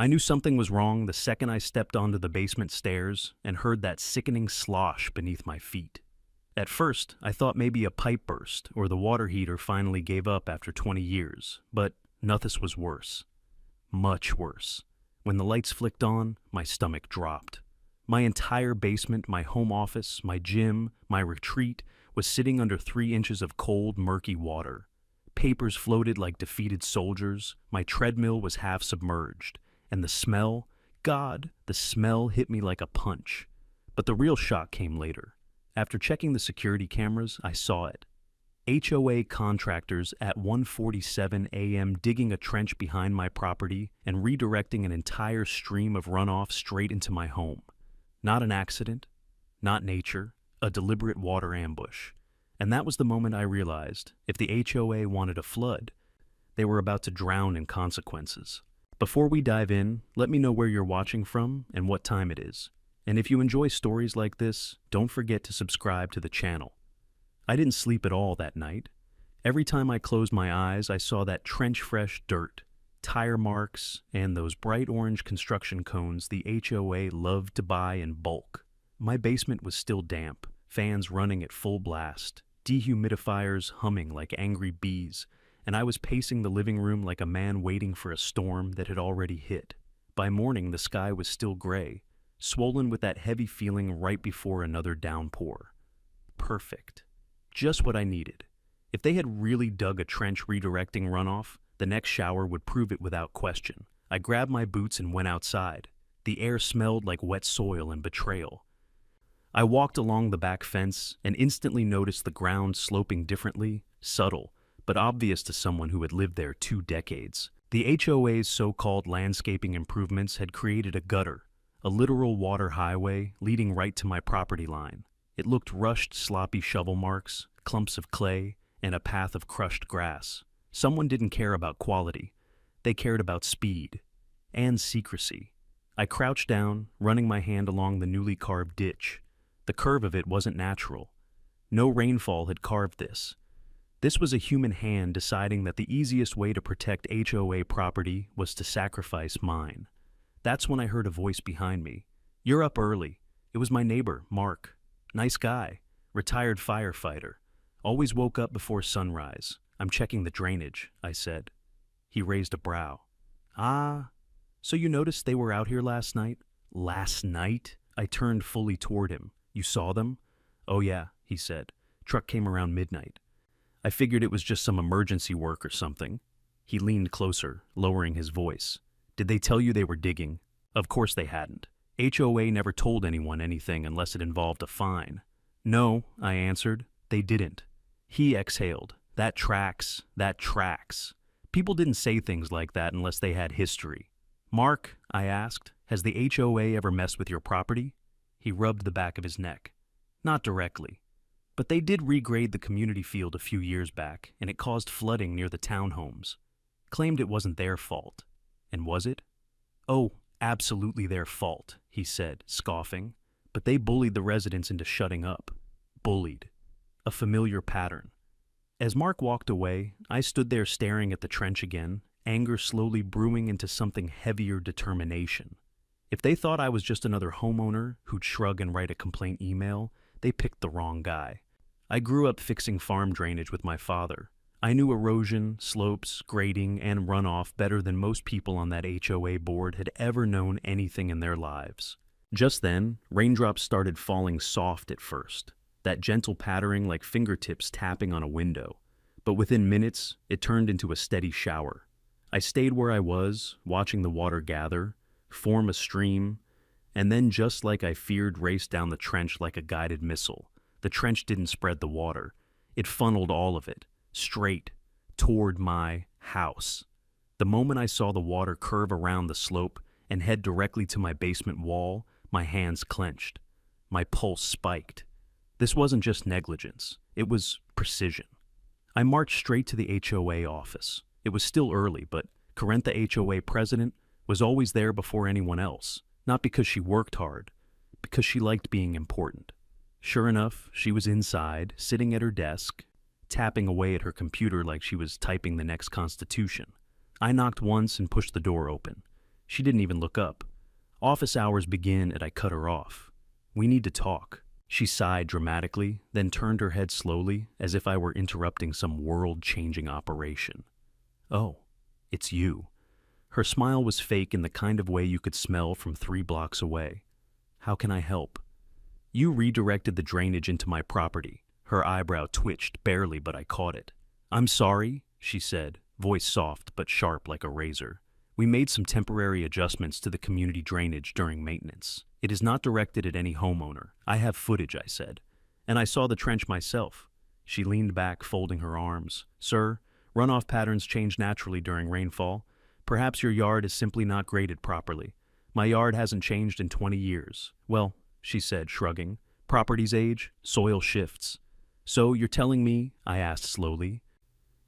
I knew something was wrong the second I stepped onto the basement stairs and heard that sickening slosh beneath my feet. At first, I thought maybe a pipe burst or the water heater finally gave up after 20 years, but nothing was worse. Much worse. When the lights flicked on, my stomach dropped. My entire basement, my home office, my gym, my retreat was sitting under 3 inches of cold, murky water. Papers floated like defeated soldiers, my treadmill was half submerged, and the smell, God, the smell hit me like a punch. But the real shock came later. After checking the security cameras, I saw it. HOA contractors at 1:47 a.m. digging a trench behind my property and redirecting an entire stream of runoff straight into my home. Not an accident, not nature, a deliberate water ambush. And that was the moment I realized if the HOA wanted a flood, they were about to drown in consequences. Before we dive in, let me know where you're watching from and what time it is. And if you enjoy stories like this, don't forget to subscribe to the channel. I didn't sleep at all that night. Every time I closed my eyes, I saw that trench-fresh dirt, tire marks, and those bright orange construction cones the HOA loved to buy in bulk. My basement was still damp, fans running at full blast, dehumidifiers humming like angry bees, and I was pacing the living room like a man waiting for a storm that had already hit. By morning, the sky was still gray, swollen with that heavy feeling right before another downpour. Perfect. Just what I needed. If they had really dug a trench redirecting runoff, the next shower would prove it without question. I grabbed my boots and went outside. The air smelled like wet soil and betrayal. I walked along the back fence and instantly noticed the ground sloping differently, subtle, but obvious to someone who had lived there 2 decades. The HOA's so-called landscaping improvements had created a gutter, a literal water highway leading right to my property line. It looked rushed, sloppy shovel marks, clumps of clay, and a path of crushed grass. Someone didn't care about quality. They cared about speed and secrecy. I crouched down, running my hand along the newly carved ditch. The curve of it wasn't natural. No rainfall had carved this. This was a human hand deciding that the easiest way to protect HOA property was to sacrifice mine. That's when I heard a voice behind me. "You're up early." It was my neighbor, Mark. Nice guy, retired firefighter. Always woke up before sunrise. "I'm checking the drainage," I said. He raised a brow. "Ah, so you noticed they were out here last night?" "Last night?" I turned fully toward him. "You saw them?" "Oh yeah," he said. "Truck came around midnight. I figured it was just some emergency work or something." He leaned closer, lowering his voice. "Did they tell you they were digging?" Of course they hadn't. HOA never told anyone anything unless it involved a fine. "No," I answered. "They didn't." He exhaled. "That tracks. That tracks." People didn't say things like that unless they had history. "Mark," I asked, "has the HOA ever messed with your property?" He rubbed the back of his neck. "Not directly. But they did regrade the community field a few years back, and it caused flooding near the townhomes. Claimed it wasn't their fault. And was it? Oh, absolutely their fault," he said, scoffing. "But they bullied the residents into shutting up." Bullied. A familiar pattern. As Mark walked away, I stood there staring at the trench again, anger slowly brewing into something heavier determination. If they thought I was just another homeowner who'd shrug and write a complaint email, they picked the wrong guy. I grew up fixing farm drainage with my father. I knew erosion, slopes, grading, and runoff better than most people on that HOA board had ever known anything in their lives. Just then, raindrops started falling soft at first, that gentle pattering like fingertips tapping on a window. But within minutes, it turned into a steady shower. I stayed where I was, watching the water gather, form a stream, and then just like I feared raced down the trench like a guided missile. The trench didn't spread the water. It funneled all of it, straight, toward my house. The moment I saw the water curve around the slope and head directly to my basement wall, my hands clenched. My pulse spiked. This wasn't just negligence. It was precision. I marched straight to the HOA office. It was still early, but Corinne, the HOA president, was always there before anyone else. Not because she worked hard, because she liked being important. Sure enough, she was inside, sitting at her desk, tapping away at her computer like she was typing the next constitution. I knocked once and pushed the door open. She didn't even look up. Office hours begin and I cut her off. We need to talk. She sighed dramatically, then turned her head slowly, as if I were interrupting some world-changing operation. Oh, it's you. Her smile was fake in the kind of way you could smell from 3 blocks away. How can I help? You redirected the drainage into my property. Her eyebrow twitched barely, but I caught it. I'm sorry, she said, voice soft but sharp like a razor. We made some temporary adjustments to the community drainage during maintenance. It is not directed at any homeowner. I have footage, I said. And I saw the trench myself. She leaned back, folding her arms. Sir, runoff patterns change naturally during rainfall. Perhaps your yard is simply not graded properly. My yard hasn't changed in 20 years. Well, she said, shrugging. Properties age, soil shifts. So you're telling me, I asked slowly,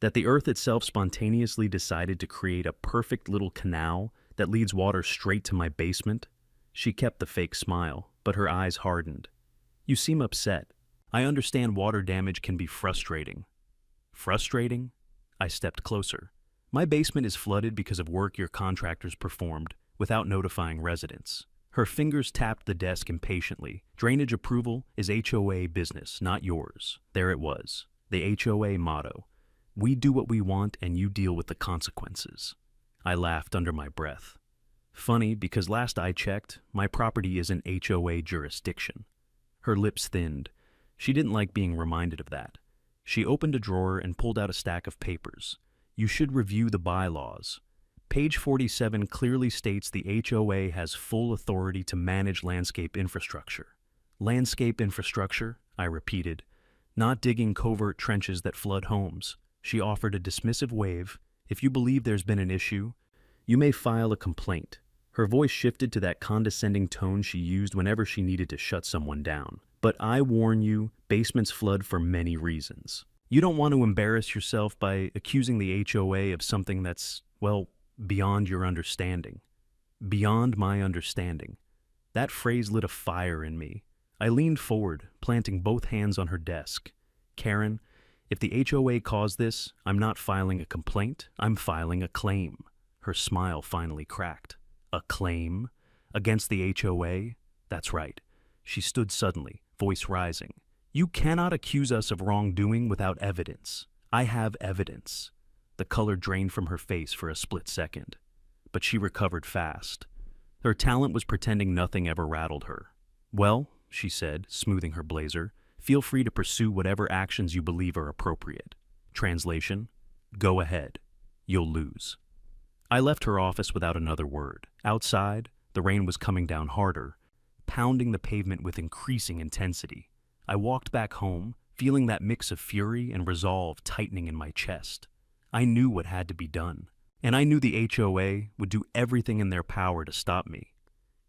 that the earth itself spontaneously decided to create a perfect little canal that leads water straight to my basement? She kept the fake smile, but her eyes hardened. You seem upset. I understand water damage can be frustrating. Frustrating? I stepped closer. My basement is flooded because of work your contractors performed without notifying residents. Her fingers tapped the desk impatiently. Drainage approval is HOA business, not yours. There it was, the HOA motto. We do what we want and you deal with the consequences. I laughed under my breath. Funny, because last I checked, my property is in HOA jurisdiction. Her lips thinned. She didn't like being reminded of that. She opened a drawer and pulled out a stack of papers. You should review the bylaws. Page 47 clearly states the HOA has full authority to manage landscape infrastructure. Landscape infrastructure, I repeated, not digging covert trenches that flood homes. She offered a dismissive wave. If you believe there's been an issue, you may file a complaint. Her voice shifted to that condescending tone she used whenever she needed to shut someone down. But I warn you, basements flood for many reasons. You don't want to embarrass yourself by accusing the HOA of something that's, well, beyond your understanding. Beyond my understanding. That phrase lit a fire in me. I leaned forward, planting both hands on her desk. Karen, if the HOA caused this, I'm not filing a complaint, I'm filing a claim. Her smile finally cracked. A claim? Against the HOA? That's right. She stood suddenly, voice rising. You cannot accuse us of wrongdoing without evidence. I have evidence. The color drained from her face for a split second. But she recovered fast. Her talent was pretending nothing ever rattled her. Well, she said, smoothing her blazer, feel free to pursue whatever actions you believe are appropriate. Translation, go ahead. You'll lose. I left her office without another word. Outside, the rain was coming down harder, pounding the pavement with increasing intensity. I walked back home, feeling that mix of fury and resolve tightening in my chest. I knew what had to be done, and I knew the HOA would do everything in their power to stop me.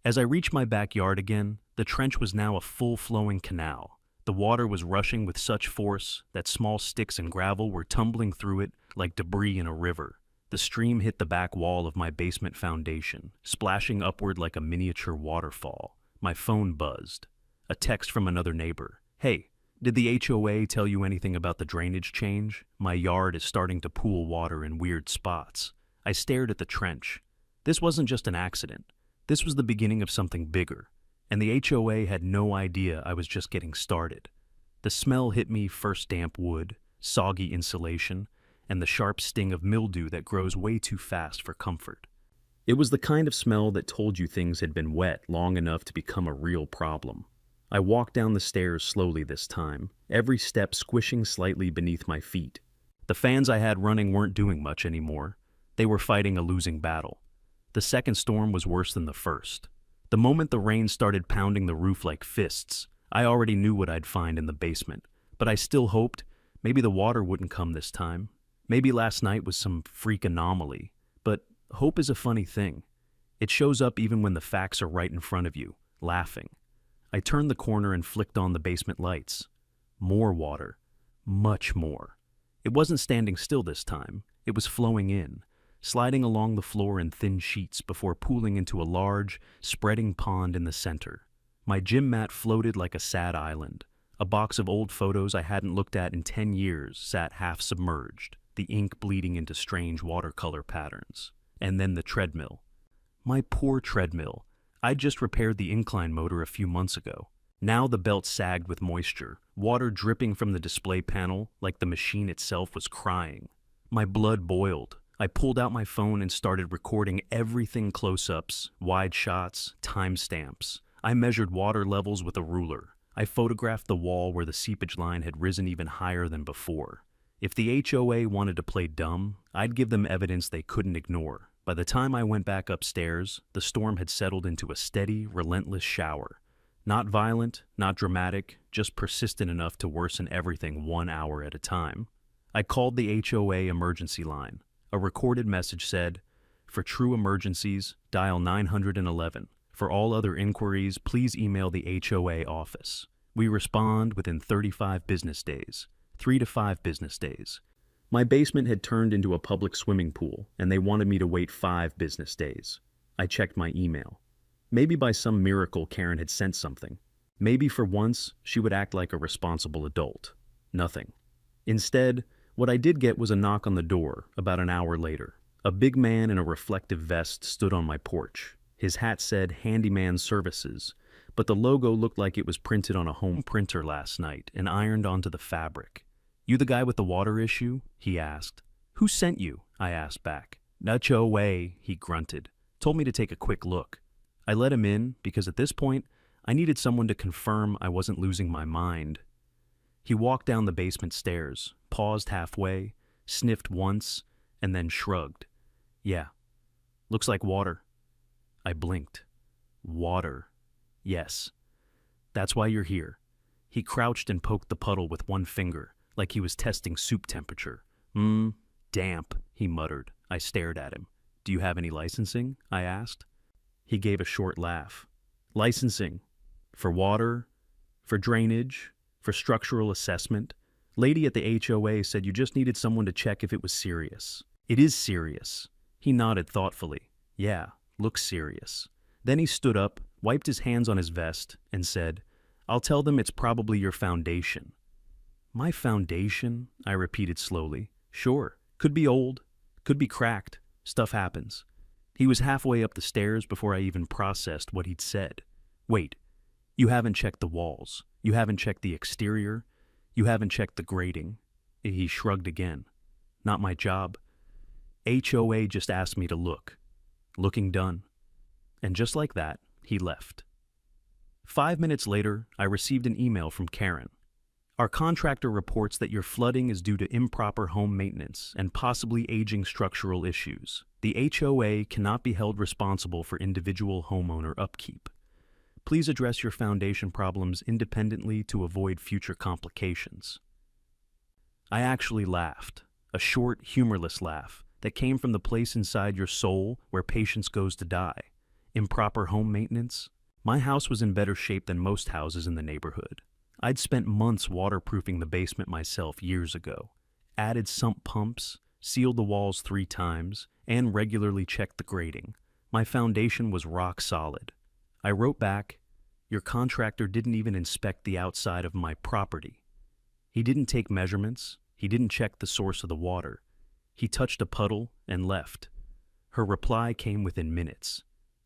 As I reached my backyard again, the trench was now a full-flowing canal. The water was rushing with such force that small sticks and gravel were tumbling through it like debris in a river. The stream hit the back wall of my basement foundation, splashing upward like a miniature waterfall. My phone buzzed. A text from another neighbor. Hey, did the HOA tell you anything about the drainage change? My yard is starting to pool water in weird spots. I stared at the trench. This wasn't just an accident. This was the beginning of something bigger. And the HOA had no idea I was just getting started. The smell hit me, first damp wood, soggy insulation, and the sharp sting of mildew that grows way too fast for comfort. It was the kind of smell that told you things had been wet long enough to become a real problem. I walked down the stairs slowly this time, every step squishing slightly beneath my feet. The fans I had running weren't doing much anymore. They were fighting a losing battle. The second storm was worse than the first. The moment the rain started pounding the roof like fists, I already knew what I'd find in the basement, but I still hoped maybe the water wouldn't come this time. Maybe last night was some freak anomaly, but hope is a funny thing. It shows up even when the facts are right in front of you, laughing. I turned the corner and flicked on the basement lights. More water. Much more. It wasn't standing still this time. It was flowing in, sliding along the floor in thin sheets before pooling into a large, spreading pond in the center. My gym mat floated like a sad island. A box of old photos I hadn't looked at in 10 years sat half submerged, the ink bleeding into strange watercolor patterns. And then the treadmill. My poor treadmill. I'd just repaired the incline motor a few months ago. Now the belt sagged with moisture, water dripping from the display panel like the machine itself was crying. My blood boiled. I pulled out my phone and started recording everything: close-ups, wide shots, timestamps. I measured water levels with a ruler. I photographed the wall where the seepage line had risen even higher than before. If the HOA wanted to play dumb, I'd give them evidence they couldn't ignore. By the time I went back upstairs, the storm had settled into a steady, relentless shower. Not violent, not dramatic, just persistent enough to worsen everything 1 hour at a time. I called the HOA emergency line. A recorded message said, "For true emergencies, dial 911. For all other inquiries, please email the HOA office. We respond within 35 business days, 3 to 5 business days." My basement had turned into a public swimming pool, and they wanted me to wait 5 business days. I checked my email. Maybe by some miracle Karen had sent something. Maybe for once she would act like a responsible adult. Nothing. Instead, what I did get was a knock on the door about an hour later. A big man in a reflective vest stood on my porch. His hat said Handyman Services, but the logo looked like it was printed on a home printer last night and ironed onto the fabric. "You the guy with the water issue?" he asked. "Who sent you?" I asked back. "HOA," he grunted. "Told me to take a quick look." I let him in because at this point, I needed someone to confirm I wasn't losing my mind. He walked down the basement stairs, paused halfway, sniffed once, and then shrugged. "Yeah, looks like water." I blinked. Water. Yes. "That's why you're here." He crouched and poked the puddle with one finger, like he was testing soup temperature. Damp," he muttered. I stared at him. "Do you have any licensing?" I asked. He gave a short laugh. "Licensing? For water? For drainage? For structural assessment? Lady at the HOA said you just needed someone to check if it was serious." "It is serious." He nodded thoughtfully. "Yeah, looks serious." Then he stood up, wiped his hands on his vest, and said, "I'll tell them it's probably your foundation." "My foundation?" I repeated slowly. "Sure. Could be old. Could be cracked. Stuff happens." He was halfway up the stairs before I even processed what he'd said. "Wait. You haven't checked the walls. You haven't checked the exterior. You haven't checked the grating." He shrugged again. "Not my job. HOA just asked me to look. Looking done." And just like that, he left. 5 minutes later, I received an email from Karen. "Our contractor reports that your flooding is due to improper home maintenance and possibly aging structural issues. The HOA cannot be held responsible for individual homeowner upkeep. Please address your foundation problems independently to avoid future complications." I actually laughed, a short, humorless laugh that came from the place inside your soul where patience goes to die. Improper home maintenance? My house was in better shape than most houses in the neighborhood. I'd spent months waterproofing the basement myself years ago, added sump pumps, sealed the walls 3 times, and regularly checked the grating. My foundation was rock solid. I wrote back, "Your contractor didn't even inspect the outside of my property. He didn't take measurements. He didn't check the source of the water. He touched a puddle and left." Her reply came within minutes.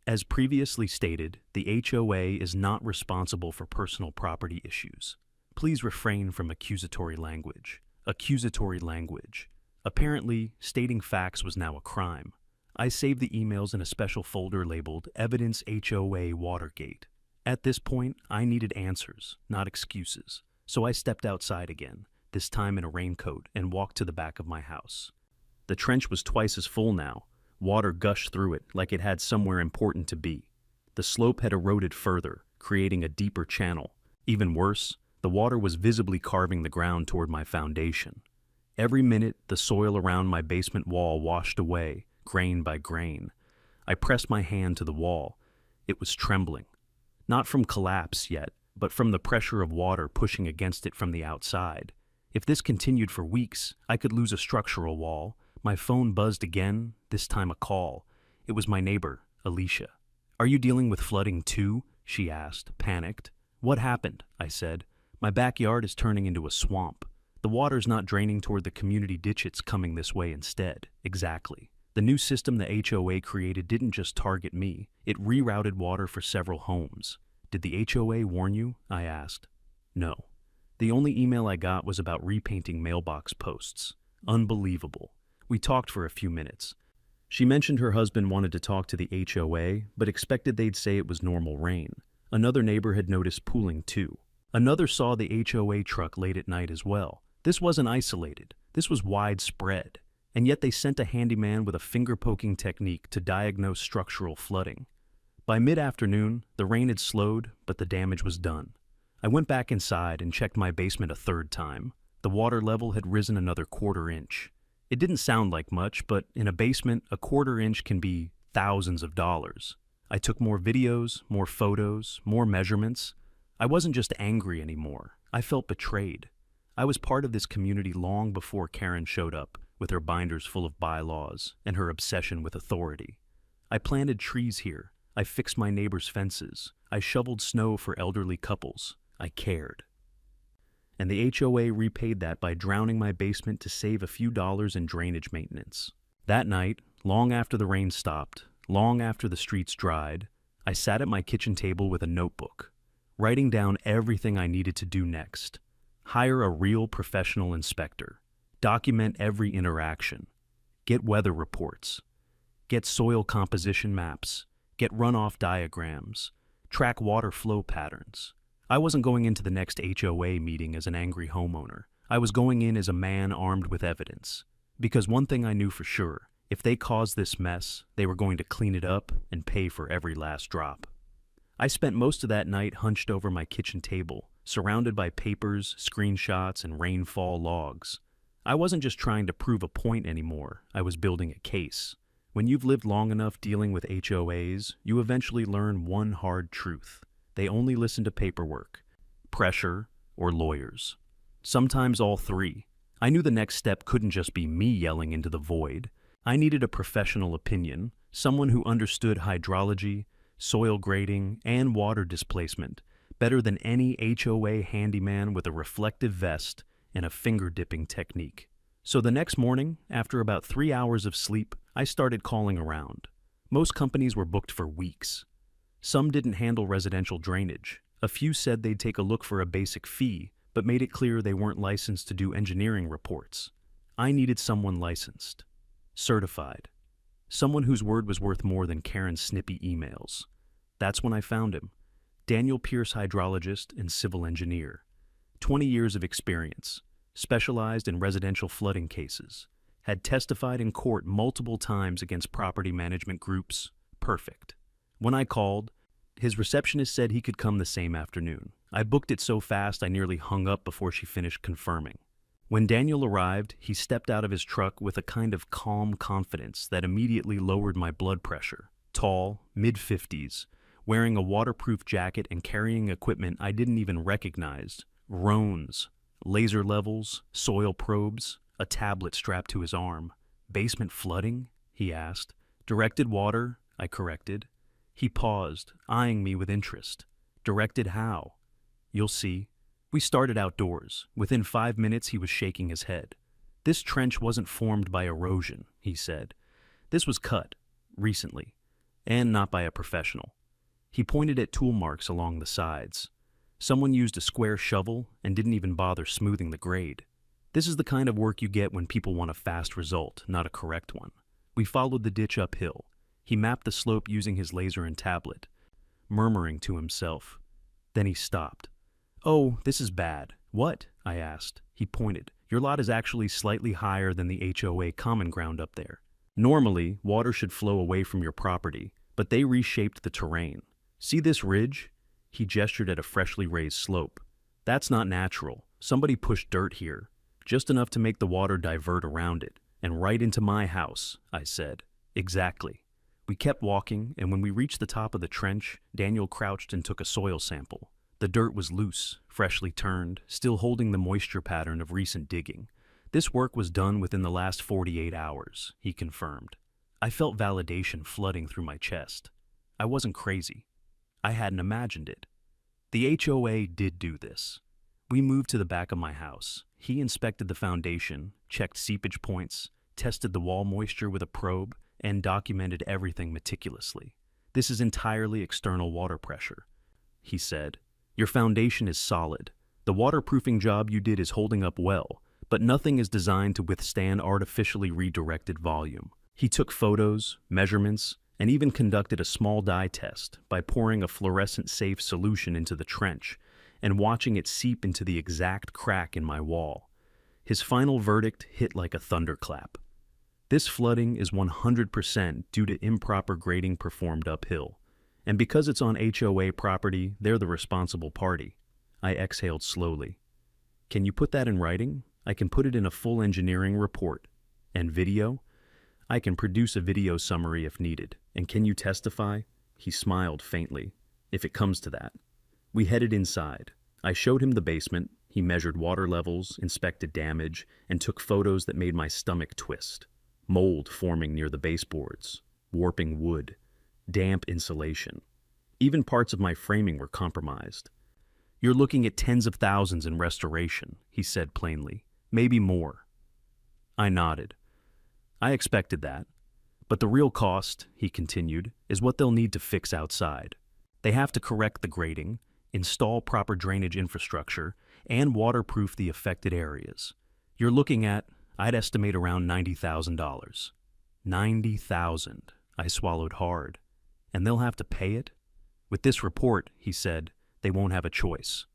"As previously stated, the HOA is not responsible for personal property issues. Please refrain from accusatory language." Accusatory language. Apparently, stating facts was now a crime. I saved the emails in a special folder labeled Evidence HOA Watergate. At this point, I needed answers, not excuses. So I stepped outside again, this time in a raincoat, and walked to the back of my house. The trench was twice as full now. Water gushed through it like it had somewhere important to be. The slope had eroded further, creating a deeper channel. Even worse, the water was visibly carving the ground toward my foundation. Every minute, the soil around my basement wall washed away, grain by grain. I pressed my hand to the wall. It was trembling. Not from collapse yet, but from the pressure of water pushing against it from the outside. If this continued for weeks, I could lose a structural wall. My phone buzzed again, this time a call. It was my neighbor, Alicia. "Are you dealing with flooding too?" she asked, panicked. "What happened?" I said. "My backyard is turning into a swamp. The water's not draining toward the community ditch, it's coming this way instead." "Exactly. The new system the HOA created didn't just target me, it rerouted water for several homes. Did the HOA warn you? I asked. No. The only email I got was about repainting mailbox posts. Unbelievable. We talked for a few minutes. She mentioned her husband wanted to talk to the HOA, but expected they'd say it was normal rain. Another neighbor had noticed pooling too. Another saw the HOA truck late at night as well. This wasn't isolated. This was widespread. And yet they sent a handyman with a finger-poking technique to diagnose structural flooding. By mid-afternoon, the rain had slowed, but the damage was done. I went back inside and checked my basement a third time. The water level had risen another quarter inch. It didn't sound like much, but in a basement, a quarter inch can be thousands of dollars. I took more videos, more photos, more measurements. I wasn't just angry anymore. I felt betrayed. I was part of this community long before Karen showed up, with her binders full of bylaws and her obsession with authority. I planted trees here. I fixed my neighbors' fences. I shoveled snow for elderly couples. I cared. And the HOA repaid that by drowning my basement to save a few dollars in drainage maintenance. That night, long after the rain stopped, long after the streets dried, I sat at my kitchen table with a notebook, writing down everything I needed to do next. Hire a real professional inspector. Document every interaction. Get weather reports. Get soil composition maps. Get runoff diagrams. Track water flow patterns. I wasn't going into the next HOA meeting as an angry homeowner. I was going in as a man armed with evidence. Because one thing I knew for sure, if they caused this mess, they were going to clean it up and pay for every last drop. I spent most of that night hunched over my kitchen table, surrounded by papers, screenshots, and rainfall logs. I wasn't just trying to prove a point anymore, I was building a case. When you've lived long enough dealing with HOAs, you eventually learn one hard truth. They only listen to paperwork, pressure, or lawyers. Sometimes all three. I knew the next step couldn't just be me yelling into the void. I needed a professional opinion, someone who understood hydrology, soil grading, and water displacement better than any HOA handyman with a reflective vest and a finger-dipping technique. So the next morning, after about 3 hours of sleep, I started calling around. Most companies were booked for weeks. Some didn't handle residential drainage. A few said they'd take a look for a basic fee, but made it clear they weren't licensed to do engineering reports. I needed someone licensed, certified, someone whose word was worth more than Karen's snippy emails. That's when I found him. Daniel Pierce, hydrologist and civil engineer. 20 years of experience, specialized in residential flooding cases, had testified in court multiple times against property management groups. Perfect. When I called, his receptionist said he could come the same afternoon. I booked it so fast I nearly hung up before she finished confirming. When Daniel arrived, he stepped out of his truck with a kind of calm confidence that immediately lowered my blood pressure. Tall, mid-50s, wearing a waterproof jacket and carrying equipment I didn't even recognize. Roans, laser levels, soil probes, a tablet strapped to his arm. Basement flooding? He asked. Directed water? I corrected. He paused, eyeing me with interest. Directed how? You'll see. We started outdoors. Within 5 minutes, he was shaking his head. This trench wasn't formed by erosion, he said. This was cut, recently, and not by a professional. He pointed at tool marks along the sides. Someone used a square shovel and didn't even bother smoothing the grade. This is the kind of work you get when people want a fast result, not a correct one. We followed the ditch uphill. He mapped the slope using his laser and tablet, murmuring to himself. Then he stopped. Oh, this is bad. What? I asked. He pointed. Your lot is actually slightly higher than the HOA common ground up there. Normally, water should flow away from your property, but they reshaped the terrain. See this ridge? He gestured at a freshly raised slope. That's not natural. Somebody pushed dirt here, just enough to make the water divert around it, and right into my house, I said. Exactly. We kept walking, and when we reached the top of the trench, Daniel crouched and took a soil sample. The dirt was loose, freshly turned, still holding the moisture pattern of recent digging. This work was done within the last 48 hours, he confirmed. I felt validation flooding through my chest. I wasn't crazy. I hadn't imagined it. The HOA did do this. We moved to the back of my house. He inspected the foundation, checked seepage points, tested the wall moisture with a probe, and documented everything meticulously. "This is entirely external water pressure," he said. "Your foundation is solid. The waterproofing job you did is holding up well, but nothing is designed to withstand artificially redirected volume." He took photos, measurements, and even conducted a small dye test by pouring a fluorescent-safe solution into the trench and watching it seep into the exact crack in my wall. His final verdict hit like a thunderclap. "This flooding is 100% due to improper grading performed uphill. And because it's on HOA property, they're the responsible party." I exhaled slowly. "Can you put that in writing? I can put it in a full engineering report. And video? I can produce a video summary if needed. And can you testify?" He smiled faintly. "If it comes to that." We headed inside. I showed him the basement. He measured water levels, inspected damage, and took photos that made my stomach twist. Mold forming near the baseboards, warping wood, damp insulation. Even parts of my framing were compromised. "You're looking at tens of thousands in restoration," he said plainly. "Maybe more." I nodded. "I expected that. But the real cost," he continued, "is what they'll need to fix outside. They have to correct the grading, install proper drainage infrastructure, and waterproof the affected areas. You're looking at, I'd estimate, around $90,000. $90,000. I swallowed hard. "And they'll have to pay it?" "With this report," he said, "they won't have a choice."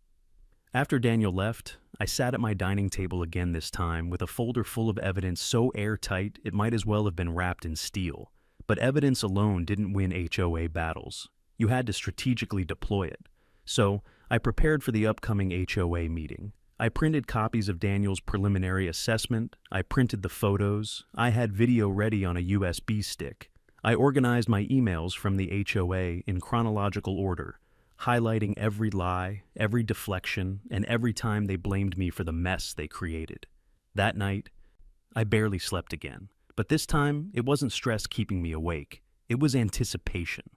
After Daniel left, I sat at my dining table again, this time with a folder full of evidence so airtight it might as well have been wrapped in steel. But evidence alone didn't win HOA battles. You had to strategically deploy it. So I prepared for the upcoming HOA meeting. I printed copies of Daniel's preliminary assessment. I printed the photos. I had video ready on a USB stick. I organized my emails from the HOA in chronological order, highlighting every lie, every deflection, and every time they blamed me for the mess they created. That night, I barely slept again. But this time, it wasn't stress keeping me awake. It was anticipation.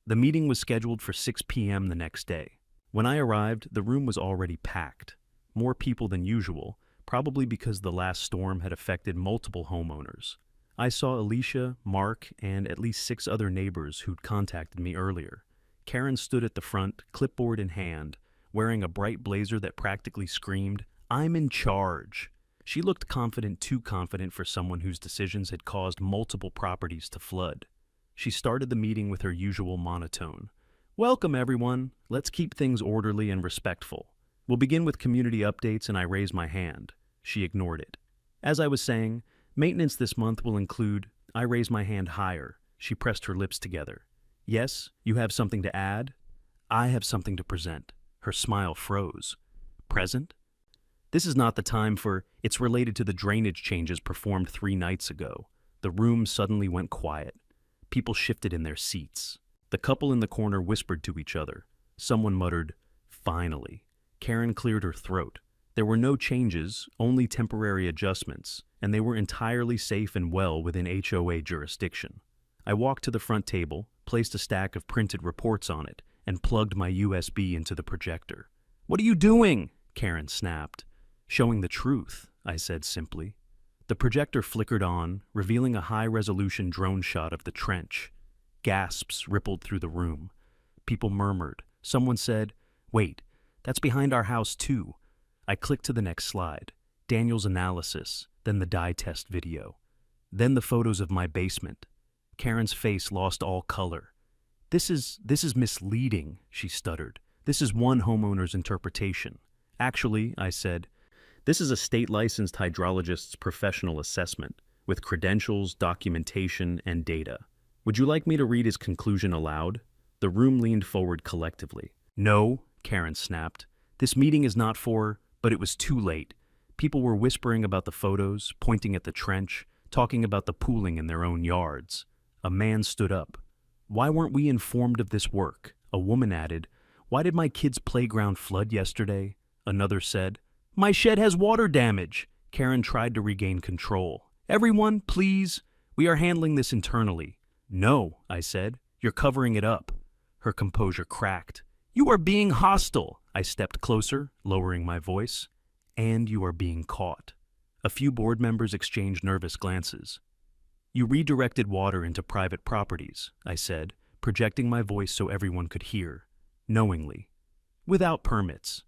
The meeting was scheduled for 6 p.m. the next day. When I arrived, the room was already packed. More people than usual, probably because the last storm had affected multiple homeowners. I saw Alicia, Mark, and at least 6 other neighbors who'd contacted me earlier. Karen stood at the front, clipboard in hand, wearing a bright blazer that practically screamed, "I'm in charge." She looked confident, too confident for someone whose decisions had caused multiple properties to flood. She started the meeting with her usual monotone. "Welcome, everyone. Let's keep things orderly and respectful. We'll begin with community updates," and I raised my hand. She ignored it. "As I was saying, maintenance this month will include—" I raised my hand higher. She pressed her lips together. "Yes, you have something to add?" "I have something to present." Her smile froze. "Present?" "This is not the time for— It's related to the drainage changes performed 3 nights ago." The room suddenly went quiet. People shifted in their seats. The couple in the corner whispered to each other. Someone muttered, "Finally." Karen cleared her throat. There were no changes, only temporary adjustments, and they were entirely safe and well within HOA jurisdiction. I walked to the front table, placed a stack of printed reports on it, and plugged my USB into the projector. "What are you doing?" Karen snapped. "Showing the truth," I said simply. The projector flickered on, revealing a high-resolution drone shot of the trench. Gasps rippled through the room. People murmured. Someone said, "Wait, that's behind our house too." I clicked to the next slide. Daniel's analysis, then the dye test video. Then the photos of my basement. Karen's face lost all color. This is misleading," she stuttered. "This is one homeowner's interpretation." "Actually," I said, "this is a state-licensed hydrologist's professional assessment, with credentials, documentation, and data. Would you like me to read his conclusion aloud?" The room leaned forward collectively. "No," Karen snapped. "This meeting is not for—" But it was too late. People were whispering about the photos, pointing at the trench, talking about the pooling in their own yards. A man stood up. "Why weren't we informed of this work?" A woman added, "Why did my kid's playground flood yesterday?" Another said, "My shed has water damage." Karen tried to regain control. "Everyone, please. We are handling this internally." "No," I said. "You're covering it up." Her composure cracked. "You are being hostile." I stepped closer, lowering my voice. "And you are being caught." A few board members exchanged nervous glances. You redirected water into private properties, I said, projecting my voice so everyone could hear, knowingly, without permits,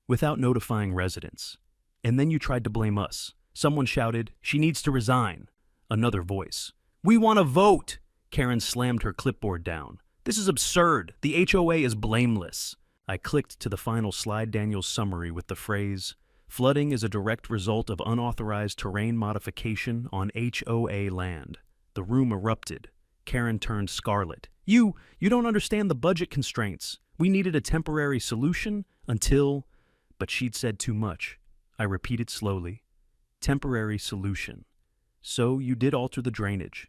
without notifying residents. And then you tried to blame us. Someone shouted, "She needs to resign." Another voice, "We want to vote!" Karen slammed her clipboard down. "This is absurd. The HOA is blameless." I clicked to the final Slide Daniels summary with the phrase, "Flooding is a direct result of unauthorized terrain modification on HOA land." The room erupted. Karen turned scarlet. You don't understand the budget constraints. We needed a temporary solution until..." But she'd said too much. I repeated slowly, "Temporary solution. So you did alter the drainage."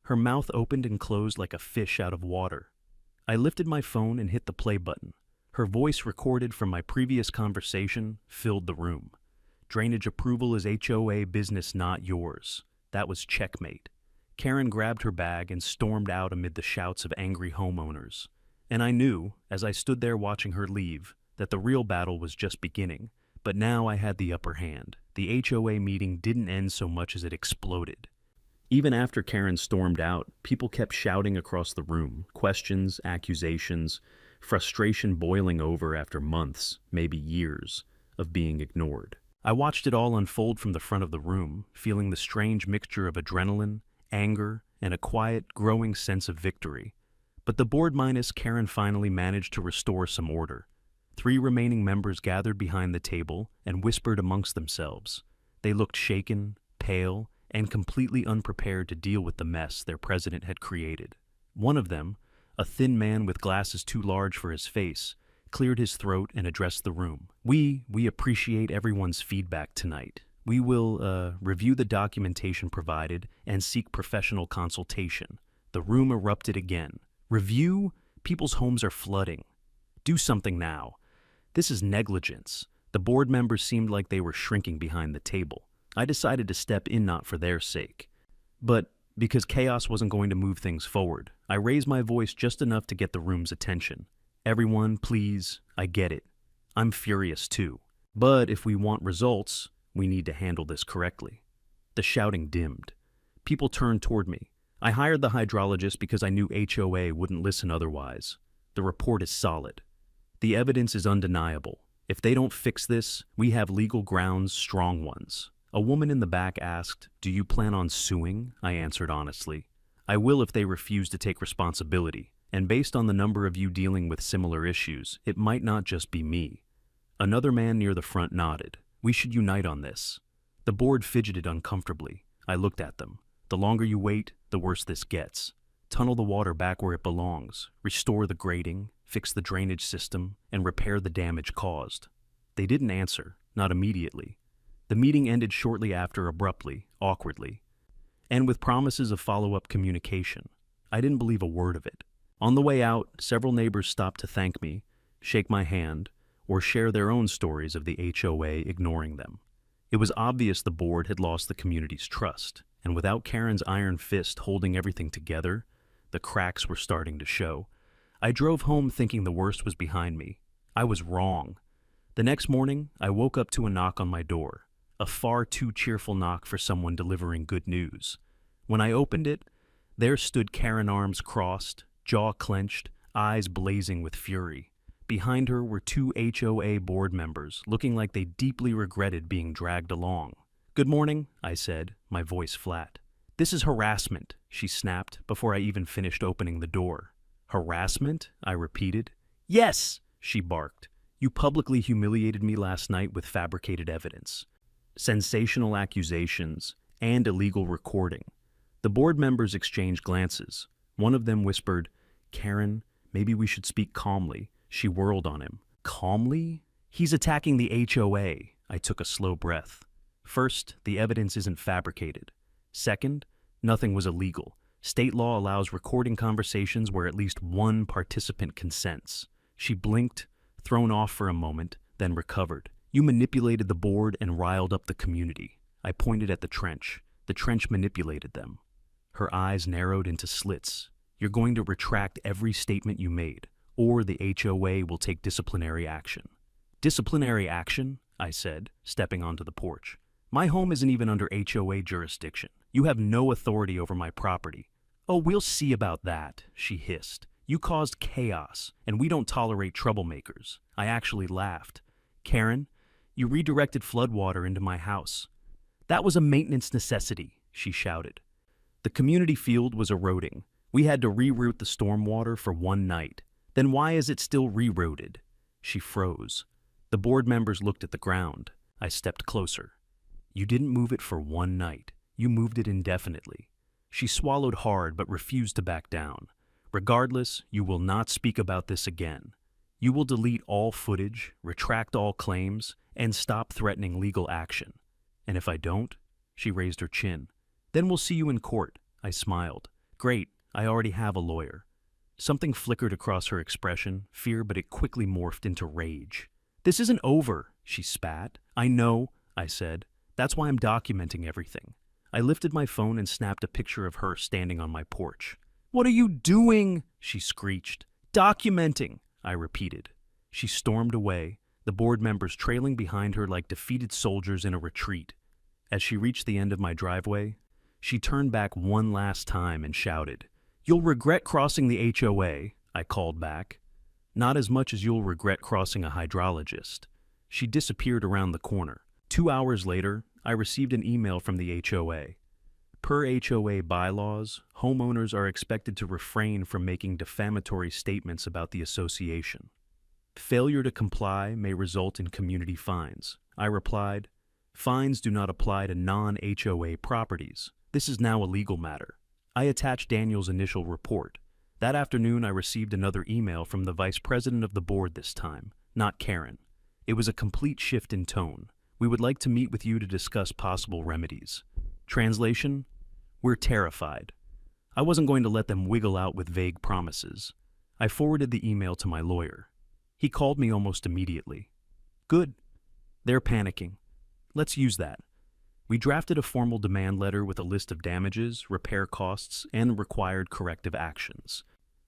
Her mouth opened and closed like a fish out of water. I lifted my phone and hit the play button. Her voice, recorded from my previous conversation, filled the room. "Drainage approval is HOA business, not yours." That was checkmate. Karen grabbed her bag and stormed out amid the shouts of angry homeowners. And I knew, as I stood there watching her leave, that the real battle was just beginning. But now I had the upper hand. The HOA meeting didn't end so much as it exploded. Even after Karen stormed out, people kept shouting across the room, questions, accusations, frustration boiling over after months, maybe years, of being ignored. I watched it all unfold from the front of the room, feeling the strange mixture of adrenaline, anger, and a quiet, growing sense of victory. But the board minus Karen finally managed to restore some order. 3 remaining members gathered behind the table and whispered amongst themselves. They looked shaken, pale, and completely unprepared to deal with the mess their president had created. One of them, a thin man with glasses too large for his face, cleared his throat and addressed the room. We appreciate everyone's feedback tonight. We will review the documentation provided and seek professional consultation." The room erupted again. "Review? People's homes are flooding. Do something now. This is negligence." The board members seemed like they were shrinking behind the table. I decided to step in, not for their sake, but because chaos wasn't going to move things forward. I raised my voice just enough to get the room's attention. "Everyone, please, I get it. I'm furious too. But if we want results, we need to handle this correctly." The shouting dimmed. People turned toward me. "I hired the hydrologist because I knew HOA wouldn't listen otherwise. The report is solid. The evidence is undeniable. If they don't fix this, we have legal grounds, strong ones." A woman in the back asked, "Do you plan on suing?" I answered honestly, "I will if they refuse to take responsibility. And based on the number of you dealing with similar issues, it might not just be me." Another man near the front nodded. "We should unite on this." The board fidgeted uncomfortably. I looked at them. "The longer you wait, the worse this gets. Tunnel the water back where it belongs, restore the grading, fix the drainage system, and repair the damage caused." They didn't answer, not immediately. The meeting ended shortly after, abruptly, awkwardly, and with promises of follow-up communication. I didn't believe a word of it. On the way out, several neighbors stopped to thank me, shake my hand, or share their own stories of the HOA ignoring them. It was obvious the board had lost the community's trust, and without Karen's iron fist holding everything together, the cracks were starting to show. I drove home thinking the worst was behind me. I was wrong. The next morning, I woke up to a knock on my door. A far too cheerful knock for someone delivering good news. When I opened it, there stood Karen, arms crossed, jaw clenched, eyes blazing with fury. Behind her were 2 HOA board members, looking like they deeply regretted being dragged along. "Good morning," I said, my voice flat. "This is harassment," she snapped before I even finished opening the door. "Harassment?" I repeated. "Yes," she barked. "You publicly humiliated me last night with fabricated evidence, sensational accusations, and illegal recording." The board members exchanged glances. One of them whispered, "Karen, maybe we should speak calmly." She whirled on him. "Calmly? He's attacking the HOA." I took a slow breath. First, the evidence isn't fabricated. Second, nothing was illegal. State law allows recording conversations where at least one participant consents. She blinked, thrown off for a moment, then recovered. "You manipulated the board and riled up the community." I pointed at the trench. The trench manipulated them. Her eyes narrowed into slits. "You're going to retract every statement you made, or the HOA will take disciplinary action." "Disciplinary action?" I said, stepping onto the porch. "My home isn't even under HOA jurisdiction. You have no authority over my property. Oh, we'll see about that, she hissed. You caused chaos, and we don't tolerate troublemakers. I actually laughed. Karen, you redirected floodwater into my house. That was a maintenance necessity, she shouted. The community field was eroding. We had to reroute the stormwater for one night. Then why is it still rerouted? She froze. The board members looked at the ground. I stepped closer. You didn't move it for one night. You moved it indefinitely. She swallowed hard but refused to back down. Regardless, you will not speak about this again. You will delete all footage, retract all claims, and stop threatening legal action. And if I don't, she raised her chin, then we'll see you in court. I smiled. Great, I already have a lawyer. Something flickered across her expression, fear, but it quickly morphed into rage. This isn't over, she spat. I know, I said. That's why I'm documenting everything. I lifted my phone and snapped a picture of her standing on my porch. What are you doing? She screeched. Documenting, I repeated. She stormed away, the board members trailing behind her like defeated soldiers in a retreat. As she reached the end of my driveway, she turned back one last time and shouted, You'll regret crossing the HOA, I called back. Not as much as you'll regret crossing a hydrologist. She disappeared around the corner. 2 hours later, I received an email from the HOA. Per HOA bylaws, homeowners are expected to refrain from making defamatory statements about the association. Failure to comply may result in community fines. I replied, Fines do not apply to non-HOA properties. This is now a legal matter. I attached Daniel's initial report. That afternoon, I received another email from the vice president of the board this time, not Karen. It was a complete shift in tone. We would like to meet with you to discuss possible remedies. Translation? We're terrified. I wasn't going to let them wiggle out with vague promises. I forwarded the email to my lawyer. He called me almost immediately. Good. They're panicking. Let's use that. We drafted a formal demand letter with a list of damages, repair costs, and required corrective actions.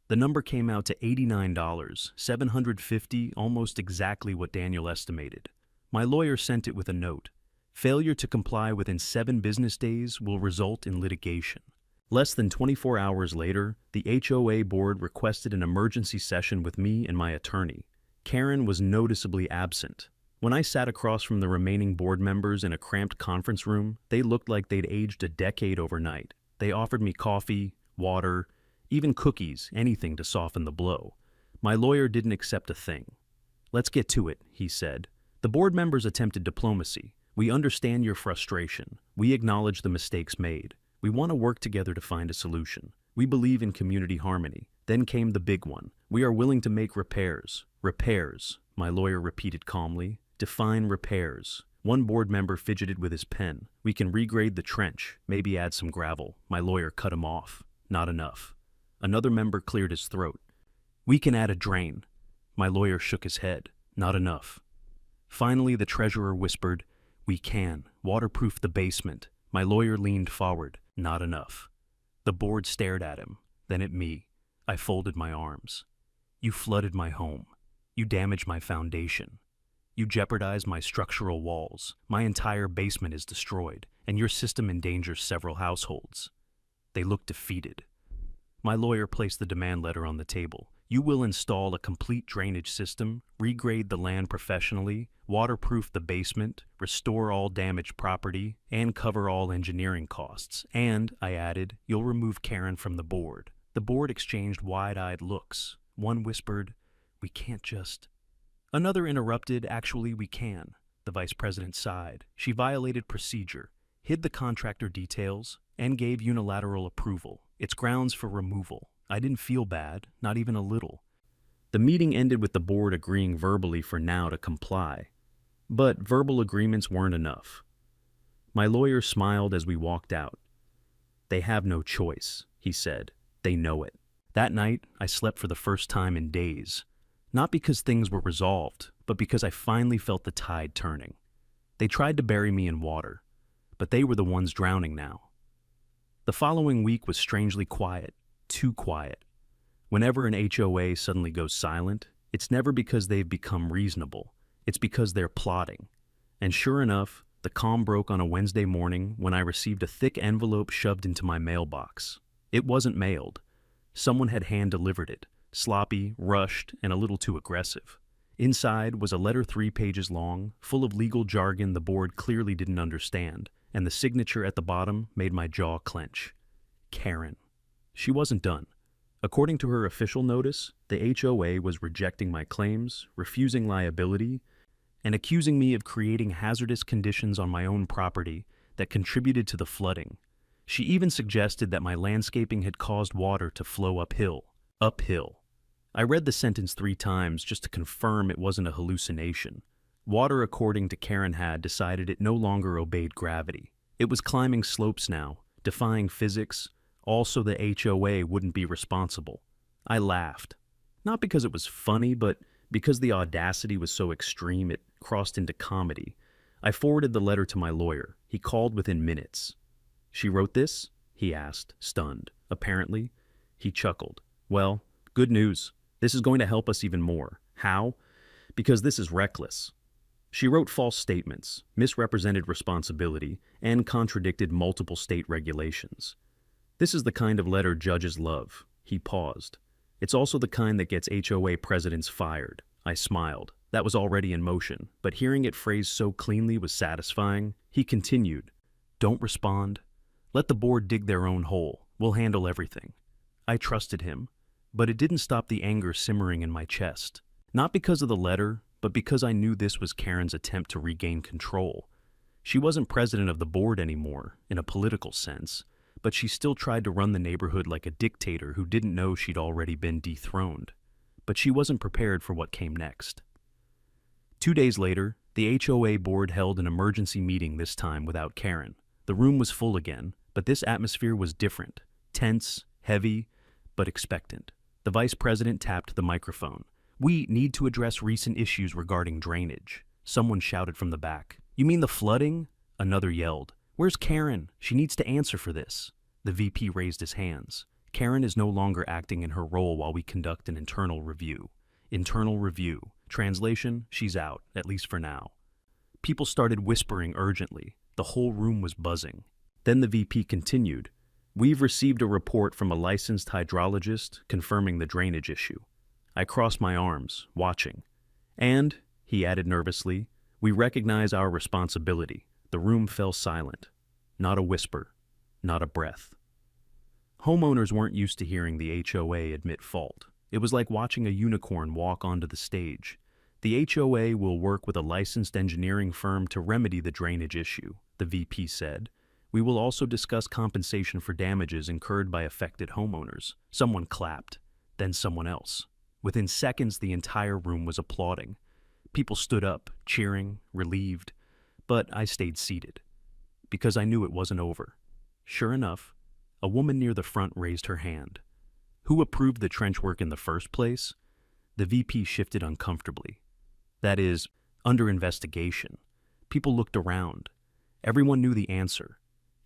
The number came out to $89, $750, almost exactly what Daniel estimated. My lawyer sent it with a note. Failure to comply within 7 business days will result in litigation. Less than 24 hours later, the HOA board requested an emergency session with me and my attorney. Karen was noticeably absent. When I sat across from the remaining board members in a cramped conference room, they looked like they'd aged a decade overnight. They offered me coffee, water, even cookies, anything to soften the blow. My lawyer didn't accept a thing. Let's get to it, he said. The board members attempted diplomacy. We understand your frustration. We acknowledge the mistakes made. We want to work together to find a solution. We believe in community harmony. Then came the big one. We are willing to make repairs. Repairs, my lawyer repeated calmly. Define repairs. One board member fidgeted with his pen. We can regrade the trench, maybe add some gravel. My lawyer cut him off. Not enough. Another member cleared his throat. We can add a drain. My lawyer shook his head. Not enough. Finally, the treasurer whispered, We can. Waterproof the basement. My lawyer leaned forward. Not enough. The board stared at him, then at me. I folded my arms. You flooded my home. You damaged my foundation. You jeopardized my structural walls. My entire basement is destroyed, and your system endangers several households. They looked defeated. My lawyer placed the demand letter on the table. You will install a complete drainage system, regrade the land professionally, waterproof the basement, restore all damaged property, and cover all engineering costs. And, I added, you'll remove Karen from the board. The board exchanged wide-eyed looks. One whispered, We can't just... Another interrupted, Actually, we can. The vice president sighed. She violated procedure, hid the contractor details, and gave unilateral approval. It's grounds for removal. I didn't feel bad, not even a little. The meeting ended with the board agreeing verbally for now to comply. But verbal agreements weren't enough. My lawyer smiled as we walked out. They have no choice, he said. They know it. That night, I slept for the first time in days. Not because things were resolved, but because I finally felt the tide turning. They tried to bury me in water, but they were the ones drowning now. The following week was strangely quiet, too quiet. Whenever an HOA suddenly goes silent, it's never because they've become reasonable. It's because they're plotting. And sure enough, The calm broke on a Wednesday morning when I received a thick envelope shoved into my mailbox. It wasn't mailed. Someone had hand-delivered it, sloppy, rushed, and a little too aggressive. Inside was a letter 3 pages long, full of legal jargon the board clearly didn't understand, and the signature at the bottom made my jaw clench. Karen. She wasn't done. According to her official notice, the HOA was rejecting my claims, refusing liability, and accusing me of creating hazardous conditions on my own property that contributed to the flooding. She even suggested that my landscaping had caused water to flow uphill. Uphill. I read the sentence 3 times just to confirm it wasn't a hallucination. Water, according to Karen, had decided it no longer obeyed gravity. It was climbing slopes now, defying physics. Also, the HOA wouldn't be responsible. I laughed. Not because it was funny, but because the audacity was so extreme it crossed into comedy. I forwarded the letter to my lawyer. He called within minutes. "She wrote this?" he asked, stunned. Apparently, he chuckled. "Well, good news. This is going to help us even more. How? Because this is reckless. She wrote false statements, misrepresented responsibility, and contradicted multiple state regulations. This is the kind of letter judges love." He paused. "It's also the kind that gets HOA presidents fired." I smiled. That was already in motion, but hearing it phrased so cleanly was satisfying. He continued, "Don't respond. Let the board dig their own hole. We'll handle everything." I trusted him, but it didn't stop the anger simmering in my chest. Not because of the letter, but because I knew this was Karen's attempt to regain control. She wasn't president of the board anymore, in a political sense, but she still tried to run the neighborhood like a dictator who didn't know she'd already been dethroned. But she wasn't prepared for what came next. 2 days later, the HOA board held an emergency meeting, this time without Karen. The room was full again, but this atmosphere was different. Tense, heavy, but expectant. The vice president tapped the microphone. "We need to address recent issues regarding drainage." Someone shouted from the back. "You mean the flooding?" Another yelled. "Where's Karen? She needs to answer for this." The VP raised his hands. "Karen is no longer acting in her role while we conduct an internal review." Internal review. Translation, she's out, at least for now. People started whispering urgently. The whole room was buzzing. Then the VP continued, "We've received a report from a licensed hydrologist confirming the drainage issue." I crossed my arms, watching. "And," he added nervously, "we recognize our responsibility." The room fell silent. Not a whisper. Not a breath. Homeowners weren't used to hearing the HOA admit fault. It was like watching a unicorn walk onto the stage. The HOA will work with a licensed engineering firm to remedy the drainage issue, the VP said. "We will also discuss compensation for damages incurred by affected homeowners." Someone clapped, then someone else. Within seconds, the entire room was applauding. People stood up, cheering, relieved, but I stayed seated, because I knew it wasn't over. Sure enough, a woman near the front raised her hand. Who approved the trench work in the first place? The VP shifted uncomfortably. "That is, under investigation." People looked around. Everyone knew the answer.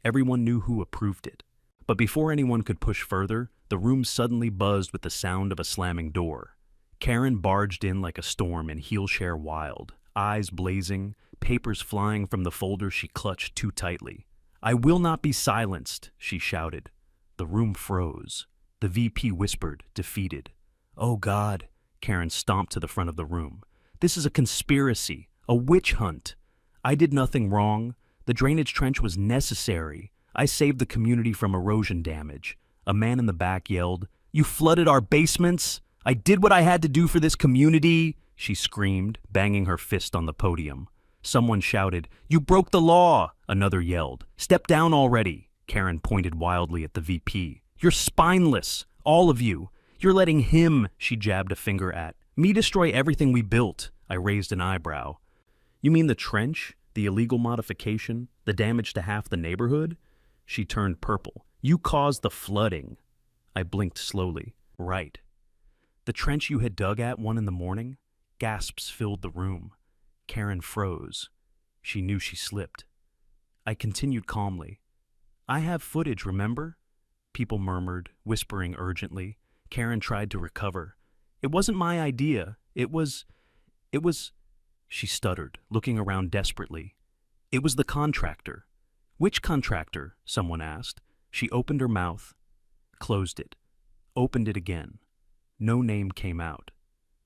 Everyone knew who approved it. But before anyone could push further, the room suddenly buzzed with the sound of a slamming door. Karen barged in like a storm in heel-share wild, eyes blazing, papers flying from the folder she clutched too tightly. "I will not be silenced," she shouted. The room froze. The VP whispered, defeated. "Oh God," Karen stomped to the front of the room. "This is a conspiracy, a witch hunt. I did nothing wrong. The drainage trench was necessary. I saved the community from erosion damage." A man in the back yelled, "You flooded our basements? I did what I had to do for this community," she screamed, banging her fist on the podium. Someone shouted, "You broke the law!" Another yelled, "Step down already!" Karen pointed wildly at the VP. "You're spineless, all of you. You're letting him," she jabbed a finger at, "me destroy everything we built." I raised an eyebrow. "You mean the trench, the illegal modification, the damage to half the neighborhood?" She turned purple. "You caused the flooding." I blinked slowly. "Right." "The trench you had dug at 1 a.m? Gasps filled the room. Karen froze. She knew she slipped. I continued calmly. "I have footage, remember?" People murmured, whispering urgently. Karen tried to recover. "It wasn't my idea. It was... She stuttered, looking around desperately. It was the contractor. Which contractor? Someone asked. She opened her mouth, closed it, opened it again. No name came out.